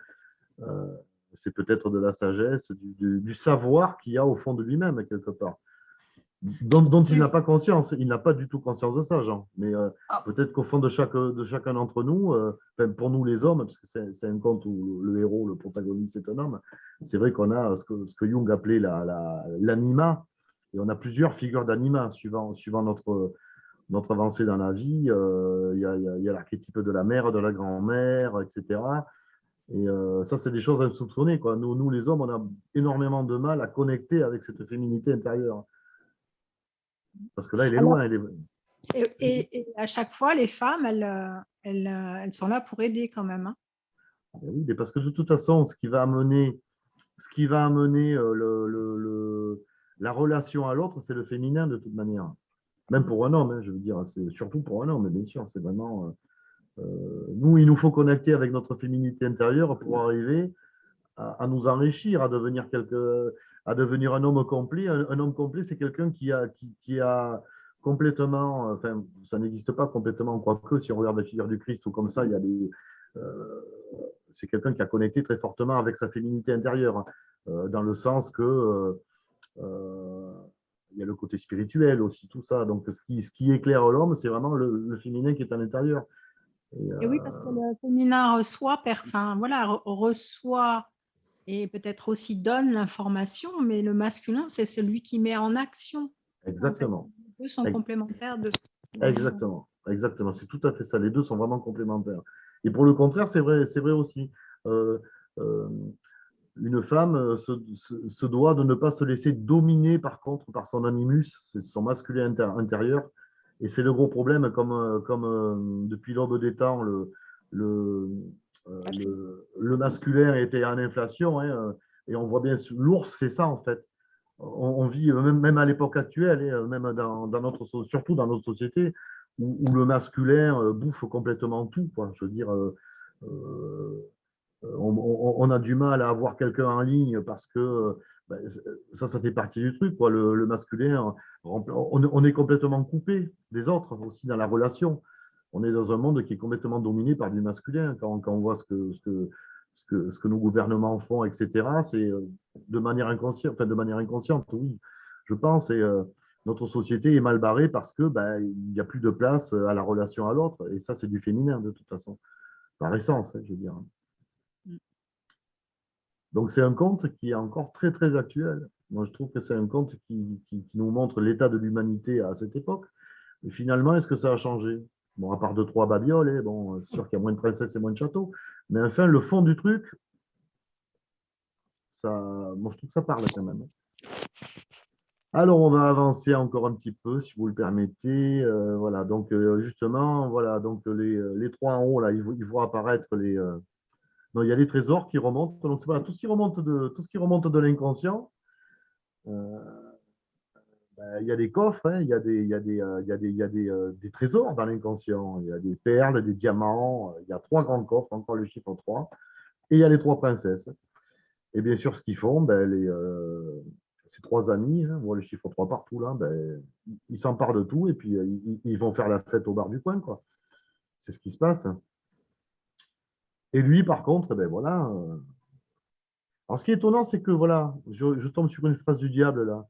c'est peut-être de la sagesse, du savoir qu'il y a au fond de lui-même, quelque part, dont il n'a pas conscience. Il n'a pas du tout conscience de ça, Jean. Mais peut-être qu'au fond de chacun d'entre nous, pour nous les hommes, parce que c'est un conte où le héros, le protagoniste, est un homme, c'est vrai qu'on a ce que Jung appelait l'anima, et on a plusieurs figures d'anima suivant notre avancée dans la vie. Il y a l'archétype de la mère, de la grand-mère, etc. Et ça, c'est des choses insoupçonnées, quoi. Nous, les hommes, on a énormément de mal à connecter avec cette féminité intérieure. Parce que là, elle est loin. Et à chaque fois, les femmes, elles sont là pour aider quand même. Hein. Oui, parce que de toute façon, ce qui va amener ce qui va amener la relation à l'autre, c'est le féminin de toute manière. Même pour un homme, hein, je veux dire, c'est surtout pour un homme, mais bien sûr, c'est vraiment. Nous, il nous faut connecter avec notre féminité intérieure pour arriver à nous enrichir, à devenir un homme complet. Un homme complet, c'est quelqu'un qui a complètement, enfin, ça n'existe pas complètement, quoique si on regarde la figure du Christ ou comme ça, il y a c'est quelqu'un qui a connecté très fortement avec sa féminité intérieure, dans le sens que il y a le côté spirituel aussi, tout ça. Donc, ce qui éclaire l'homme, c'est vraiment le féminin qui est à l'intérieur. Et oui, parce que le féminin reçoit, enfin, voilà, reçoit et peut-être aussi donne l'information, mais le masculin, c'est celui qui met en action. Exactement. En fait. Les deux sont complémentaires de. Exactement, exactement. C'est tout à fait ça. Les deux sont vraiment complémentaires. Et pour le contraire, c'est vrai aussi. Euh, euh, une femme se doit de ne pas se laisser dominer, par contre, par son animus, c'est son masculin intérieur. Et c'est le gros problème, comme depuis l'aube des temps, le, le masculin était en inflation. Hein, et on voit bien, l'ours, c'est ça, en fait. On vit, même à l'époque actuelle, et même surtout dans notre société, où le masculin bouffe complètement tout, quoi. Je veux dire, on a du mal à avoir quelqu'un en ligne parce que ben, ça fait partie du truc, quoi. Le masculin, on est complètement coupé des autres aussi dans la relation. On est dans un monde qui est complètement dominé par du masculin. Quand on voit ce que nos gouvernements font, etc., c'est de manière inconsciente, enfin de manière inconsciente, oui, je pense. Et notre société est mal barrée parce que ben, il n'y a plus de place à la relation à l'autre. Et ça, c'est du féminin, de toute façon, par essence, hein, je veux dire. Donc, c'est un conte qui est encore très, très actuel. Moi, je trouve que c'est un conte qui nous montre l'état de l'humanité à cette époque. Et finalement, est-ce que ça a changé? Bon, à part deux, trois babioles, hein, bon, c'est sûr qu'il y a moins de princesses et moins de châteaux. Mais enfin, le fond du truc, ça, moi, je trouve que ça parle quand même. Alors, on va avancer encore un petit peu, si vous le permettez. Voilà, donc justement, voilà, donc les trois en haut, là, ils vont apparaître les. Non, il y a les trésors qui remontent. Donc, voilà, tout ce qui remonte de l'inconscient. Il y a des coffres, hein, il y a des trésors dans l'inconscient. Il y a des perles, des diamants. Il y a trois grands coffres, encore le chiffre 3. Et il y a les trois princesses. Et bien sûr, ce qu'ils font, ces trois amis, hein, on voit le chiffre 3 partout, là, ils s'emparent de tout et puis ils vont faire la fête au bar du coin, quoi. C'est ce qui se passe. Et lui, par contre, ben voilà. Alors, ce qui est étonnant, c'est que voilà, je tombe sur une phrase du diable là.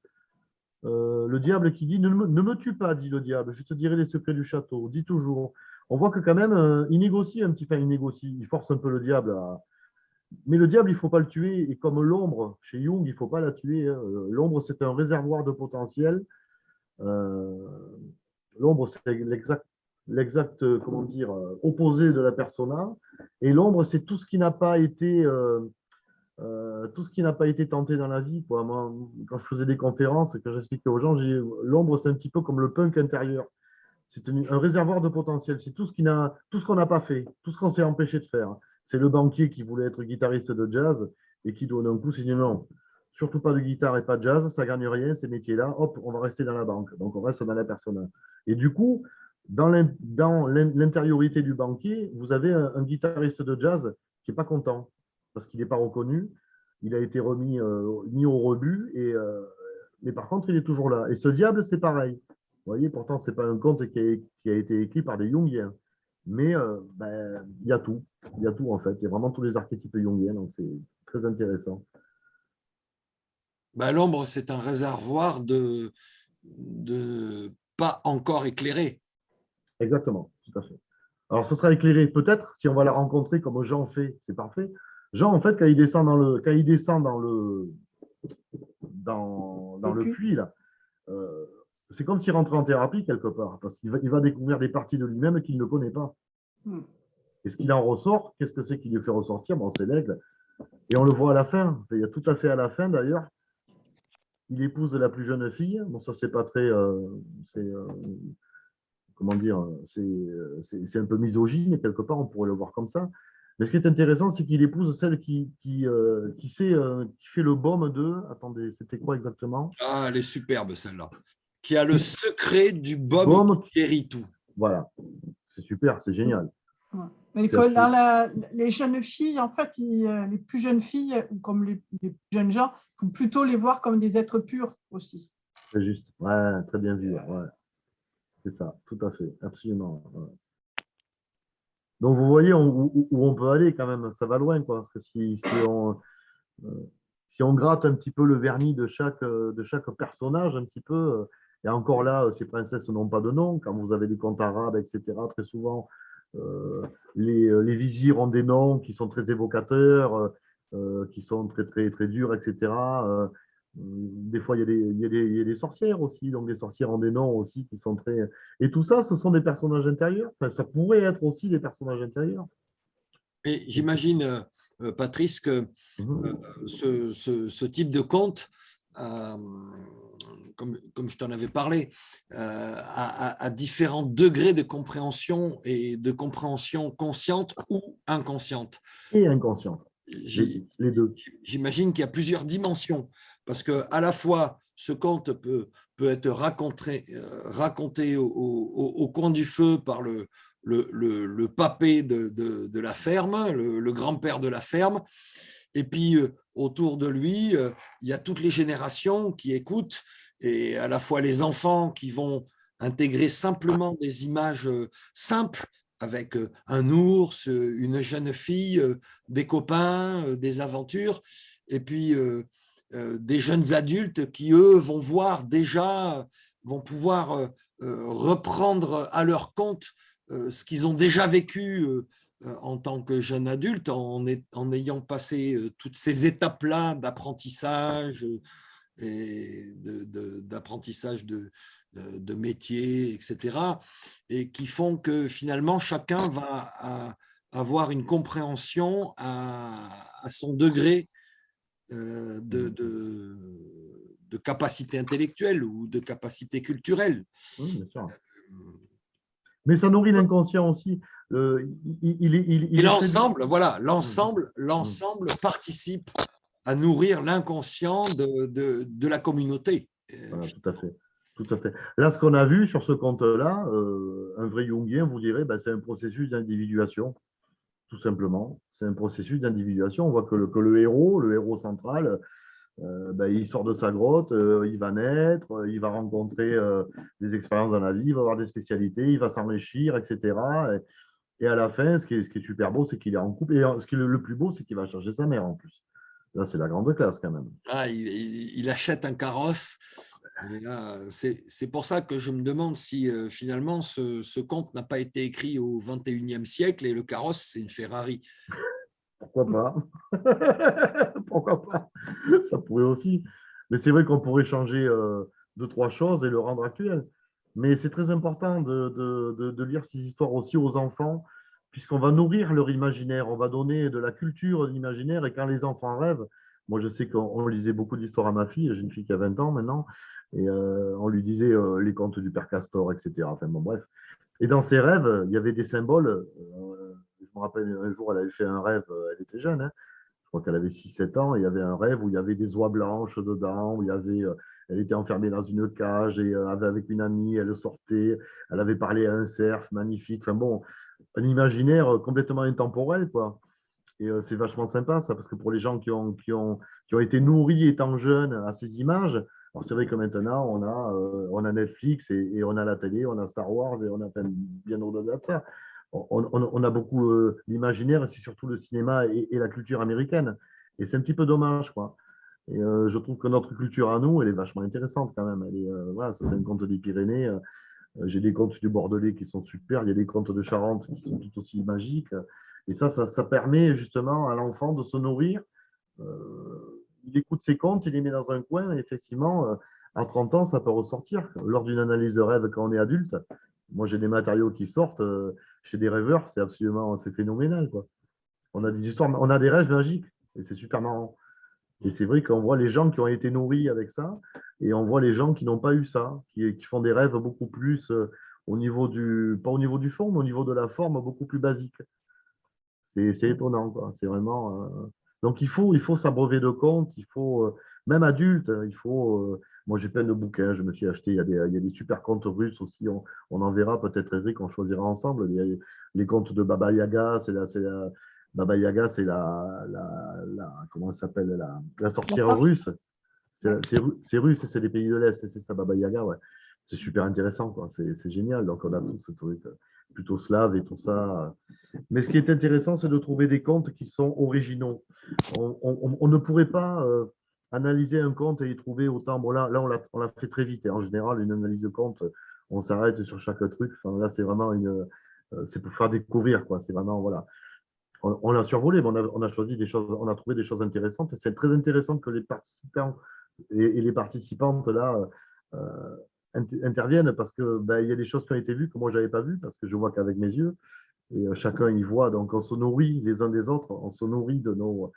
Le diable qui dit ne me tue pas, dit le diable, je te dirai les secrets du château. Dit toujours. On voit que quand même, il négocie un petit peu, il négocie, il force un peu le diable Mais le diable, il ne faut pas le tuer. Et comme l'ombre, chez Jung, il ne faut pas la tuer. Hein. L'ombre, c'est un réservoir de potentiel. Euh, L'ombre, c'est l'exact, comment dire, opposé de la persona. Et l'ombre, c'est tout ce qui n'a pas été tout ce qui n'a pas été tenté dans la vie. Quoi. Moi, quand je faisais des conférences, quand j'expliquais aux gens, l'ombre, c'est un petit peu comme le punk intérieur. C'est un réservoir de potentiel. C'est tout ce qu'on n'a pas fait, tout ce qu'on s'est empêché de faire. C'est le banquier qui voulait être guitariste de jazz et qui, d'un coup, s'est dit non, surtout pas de guitare et pas de jazz, ça ne gagne rien, ces métiers-là. Hop, on va rester dans la banque. Donc, on reste dans la personne. Et du coup, dans l'intériorité du banquier, vous avez un guitariste de jazz qui n'est pas content parce qu'il n'est pas reconnu. Il a été mis au rebut, mais par contre, il est toujours là. Et ce diable, c'est pareil. Vous voyez, pourtant, ce n'est pas un conte qui a été écrit par des Jungiens. Mais il y a tout. Il y a tout, en fait. Il y a vraiment tous les archétypes jungiens. Donc, c'est très intéressant. L'ombre, c'est un réservoir de pas encore éclairé. Exactement, tout à fait. Alors, ce sera éclairé peut-être si on va la rencontrer comme Jean fait, c'est parfait. Jean, en fait, quand il descend dans le puits, là, c'est comme s'il rentrait en thérapie quelque part, parce qu'il va découvrir des parties de lui-même qu'il ne connaît pas. Et ce qu'il en ressort, qu'est-ce que c'est qui lui fait ressortir? Bon, c'est l'aigle. Et on le voit à la fin, il y a tout à fait à la fin d'ailleurs, il épouse la plus jeune fille. Bon, ça, c'est pas très. Comment dire, c'est un peu misogyne, quelque part, on pourrait le voir comme ça. Mais ce qui est intéressant, c'est qu'il épouse celle qui fait le baume de… Attendez, c'était quoi exactement? Ah, elle est superbe, celle-là. Qui a le secret du baume Baume, qui guérit tout. voilà. C'est super, c'est génial. Ouais. Mais il C'est faut, absolument… les jeunes filles, en fait, les plus jeunes filles, ou comme les plus jeunes gens, il faut plutôt les voir comme des êtres purs aussi. C'est juste. Ouais, très bien vu. Ouais. C'est ça, tout à fait, absolument. Ouais. Donc, vous voyez où on peut aller quand même. Ça va loin, quoi. Parce que si on gratte un petit peu le vernis de chaque personnage, un petit peu, et encore là, ces princesses n'ont pas de nom. Quand vous avez des contes arabes, etc., très souvent, les vizirs ont des noms qui sont très évocateurs, qui sont très, très, très durs, etc. Des fois, il y a des sorcières aussi, donc les sorcières ont des noms aussi qui sont très… Et tout ça, ce sont des personnages intérieurs. Enfin, ça pourrait être aussi des personnages intérieurs. Et j'imagine, Patrice, que Mhm. ce type de conte, comme je t'en avais parlé, à différents degrés de compréhension et de compréhension consciente ou inconsciente. Et inconsciente, les deux. J'imagine qu'il y a plusieurs dimensions, parce que à la fois ce conte peut être raconté au coin du feu par le papé de la ferme, le grand-père de la ferme, et puis autour de lui, il y a toutes les générations qui écoutent, et à la fois les enfants qui vont intégrer simplement des images simples, avec un ours, une jeune fille, des copains, des aventures, et puis des jeunes adultes qui, eux, vont voir déjà, vont pouvoir reprendre à leur compte ce qu'ils ont déjà vécu en tant que jeune adulte, en ayant passé toutes ces étapes-là d'apprentissage et d'apprentissage de métier, etc., et qui font que finalement chacun va avoir une compréhension à son degré de capacité intellectuelle ou de capacité culturelle. Oui, bien sûr. Mais ça nourrit l'inconscient aussi. Et Il est très… l'ensemble, voilà, Mhm. l'ensemble participe à nourrir l'inconscient de la communauté. Voilà, tout à fait. Tout à fait. Là, ce qu'on a vu sur ce compte-là, un vrai Jungien vous dirait, ben, c'est un processus d'individuation, tout simplement. C'est un processus d'individuation. On voit que le héros central, ben, il sort de sa grotte, il va naître, il va rencontrer des expériences dans la vie, il va avoir des spécialités, il va s'enrichir, etc. Et à la fin, ce qui est super beau, c'est qu'il est en couple. Et ce qui est le plus beau, c'est qu'il va chercher sa mère en plus. Là, c'est la grande classe quand même. Ah, il achète un carrosse. C'est pour ça que je me demande si finalement ce conte n'a pas été écrit au XXIe siècle et le carrosse, c'est une Ferrari. Pourquoi pas? Pourquoi pas? Ça pourrait aussi. Mais c'est vrai qu'on pourrait changer deux, trois choses et le rendre actuel. Mais c'est très important de lire ces histoires aussi aux enfants, puisqu'on va nourrir leur imaginaire, on va donner de la culture, de l'imaginaire. Et quand les enfants rêvent, moi je sais qu'on lisait beaucoup d'histoires à ma fille, j'ai une fille qui a 20 ans maintenant, et on lui disait les contes du Père Castor, etc. Enfin bon, bref. Et dans ses rêves, il y avait des symboles. Je me rappelle un jour, elle avait fait un rêve, elle était jeune, hein, je crois qu'elle avait 6 7 ans, et il y avait un rêve où il y avait des oies blanches dedans, où il y avait, elle était enfermée dans une cage et avec une amie, elle sortait, elle avait parlé à un cerf magnifique. Enfin bon, un imaginaire complètement intemporel, quoi. Et c'est vachement sympa, ça, parce que pour les gens qui ont été nourris étant jeunes à ces images, alors c'est vrai que maintenant, on a Netflix et on a la télé, on a Star Wars et on a bien au-delà de ça. On a beaucoup l'imaginaire, c'est surtout le cinéma et la culture américaine. Et c'est un petit peu dommage, quoi. Et je trouve que notre culture à nous, elle est vachement intéressante quand même. Elle est, voilà, ça, c'est un conte des Pyrénées. J'ai des contes du Bordelais qui sont super. Il y a des contes de Charente qui sont tout aussi magiques. Et ça permet justement à l'enfant de se nourrir. Il écoute ses contes, il les met dans un coin. Et effectivement, à 30 ans, ça peut ressortir. Lors d'une analyse de rêve quand on est adulte, moi, j'ai des matériaux qui sortent chez des rêveurs. C'est phénoménal, quoi. On a des histoires, on a des rêves magiques. Et c'est super marrant. Et c'est vrai qu'on voit les gens qui ont été nourris avec ça, et on voit les gens qui n'ont pas eu ça, qui font des rêves beaucoup plus au niveau pas au niveau du fond, mais au niveau de la forme, beaucoup plus basique. C'est étonnant, quoi. C'est vraiment. Donc, il faut s'abreuver de comptes. Il faut, même adulte, hein, il faut. Moi, j'ai plein de bouquins. Je me suis acheté. Il y a des super contes russes aussi. On en verra peut-être, Eric, on choisira ensemble. Il y a les contes de Baba Yaga. Baba Yaga, c'est comment elle s'appelle, la sorcière russe. C'est russe, c'est des pays de l'Est, c'est ça, Baba Yaga, ouais. C'est super intéressant, quoi. C'est génial. Donc, on a tout ce truc plutôt slave et tout ça. Mais ce qui est intéressant, c'est de trouver des contes qui sont originaux. On ne pourrait pas analyser un conte et y trouver autant. Bon, là on l'a fait très vite. Et en général, une analyse de conte, on s'arrête sur chaque truc. Enfin, là, c'est vraiment c'est pour faire découvrir, quoi. C'est vraiment, voilà. On l'a survolé, mais on a choisi des choses, on a trouvé des choses intéressantes. Et c'est très intéressant que les participants et les participantes là interviennent parce que ben, il y a des choses qui ont été vues que moi j'avais pas vues parce que je vois qu'avec mes yeux et chacun y voit. Donc on se nourrit les uns des autres, on se nourrit de nos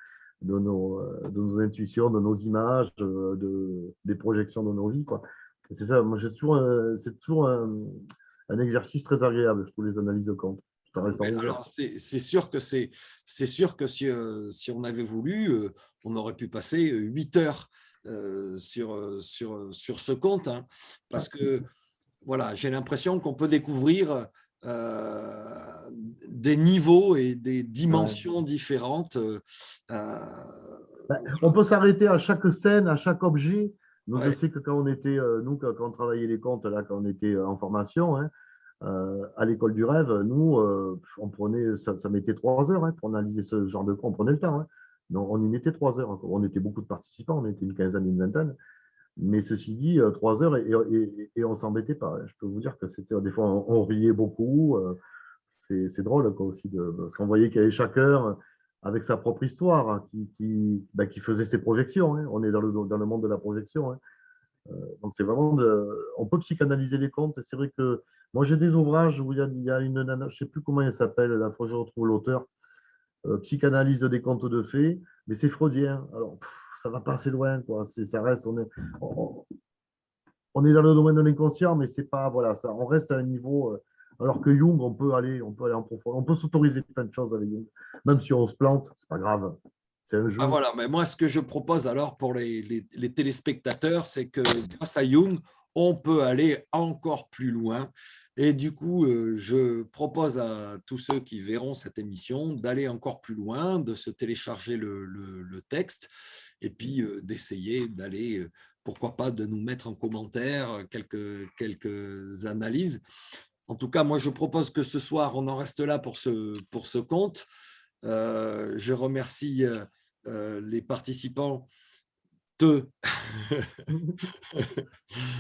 intuitions, de nos images, des projections de nos vies, quoi. C'est ça. Moi c'est toujours un exercice très agréable, je trouve, les analyses de compte. Ça reste en Alors, c'est sûr que si on avait voulu, on aurait pu passer 8 heures sur ce compte, hein, parce que voilà, j'ai l'impression qu'on peut découvrir des niveaux et des dimensions différentes. On peut s'arrêter à chaque scène, à chaque objet. Nous, je Ouais. sais que quand on était, quand on travaillait les comptes, là, quand on était en formation, hein, à l'école du rêve, nous, on prenait, ça mettait 3 heures hein, pour analyser ce genre de compte. On prenait le temps. Hein. Donc, on y mettait 3 heures. On était beaucoup de participants, on était une quinzaine, une vingtaine. Mais ceci dit, 3 heures et on ne s'embêtait pas. Je peux vous dire que c'était des fois, on riait beaucoup. C'est drôle quoi, aussi, parce qu'on voyait qu'il y avait chacun avec sa propre histoire hein, qui faisait ses projections. Hein. On est dans le monde de la projection. Hein. Donc, c'est vraiment. On peut psychanalyser les contes. Et c'est vrai que moi, j'ai des ouvrages où il y a une nana, je ne sais plus comment elle s'appelle, la fois je retrouve l'auteur, psychanalyse des contes de fées, mais c'est freudien. Alors, ça va pas assez loin, quoi. Ça reste, on est dans le domaine de l'inconscient, mais c'est pas, voilà, ça, on reste à un niveau. Alors que Jung, on peut aller en profondeur, on peut s'autoriser plein de choses avec Jung, même si on se plante, c'est pas grave. C'est un jeu. Ah, voilà, mais moi, ce que je propose alors pour les téléspectateurs, c'est que grâce à Jung, on peut aller encore plus loin. Et du coup, je propose à tous ceux qui verront cette émission d'aller encore plus loin, de se télécharger le texte et puis d'essayer d'aller, pourquoi pas, de nous mettre en commentaire quelques analyses. En tout cas, moi, je propose que ce soir, on en reste là pour ce compte. Je remercie les participants.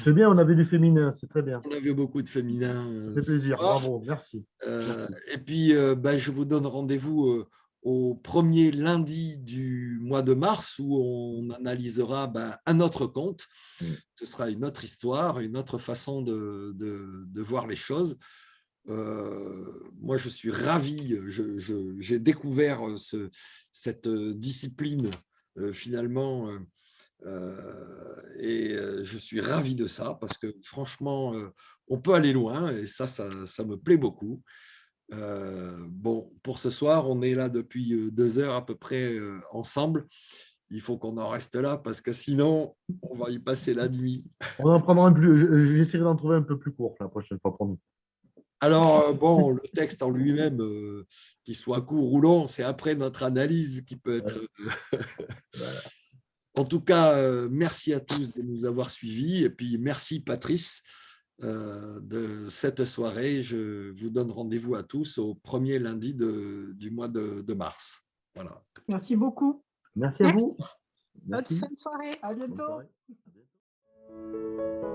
C'est bien, on avait du féminin, c'est très bien. On avait beaucoup de féminins Ça fait ce plaisir, soir. bravo, merci. Merci. Et puis, je vous donne rendez-vous au premier lundi du mois de mars où on analysera un autre conte. Ce sera une autre histoire, une autre façon de voir les choses. Moi, je suis ravi. J'ai découvert cette discipline finalement et je suis ravi de ça parce que franchement, on peut aller loin et ça me plaît beaucoup. Bon, pour ce soir, on est là depuis 2 heures à peu près ensemble. Il faut qu'on en reste là parce que sinon, on va y passer la nuit. On en prendra un plus, j'essaierai d'en trouver un peu plus court la prochaine fois, promis. Alors, bon, le texte en lui-même, qu'il soit court ou long, c'est après notre analyse qui peut être. Voilà. En tout cas, merci à tous de nous avoir suivis. Et puis, merci Patrice de cette soirée. Je vous donne rendez-vous à tous au premier lundi du mois de mars. Voilà. Merci beaucoup. Merci à vous. Bonne fin de soirée. À Bonne bientôt. soirée. À bientôt.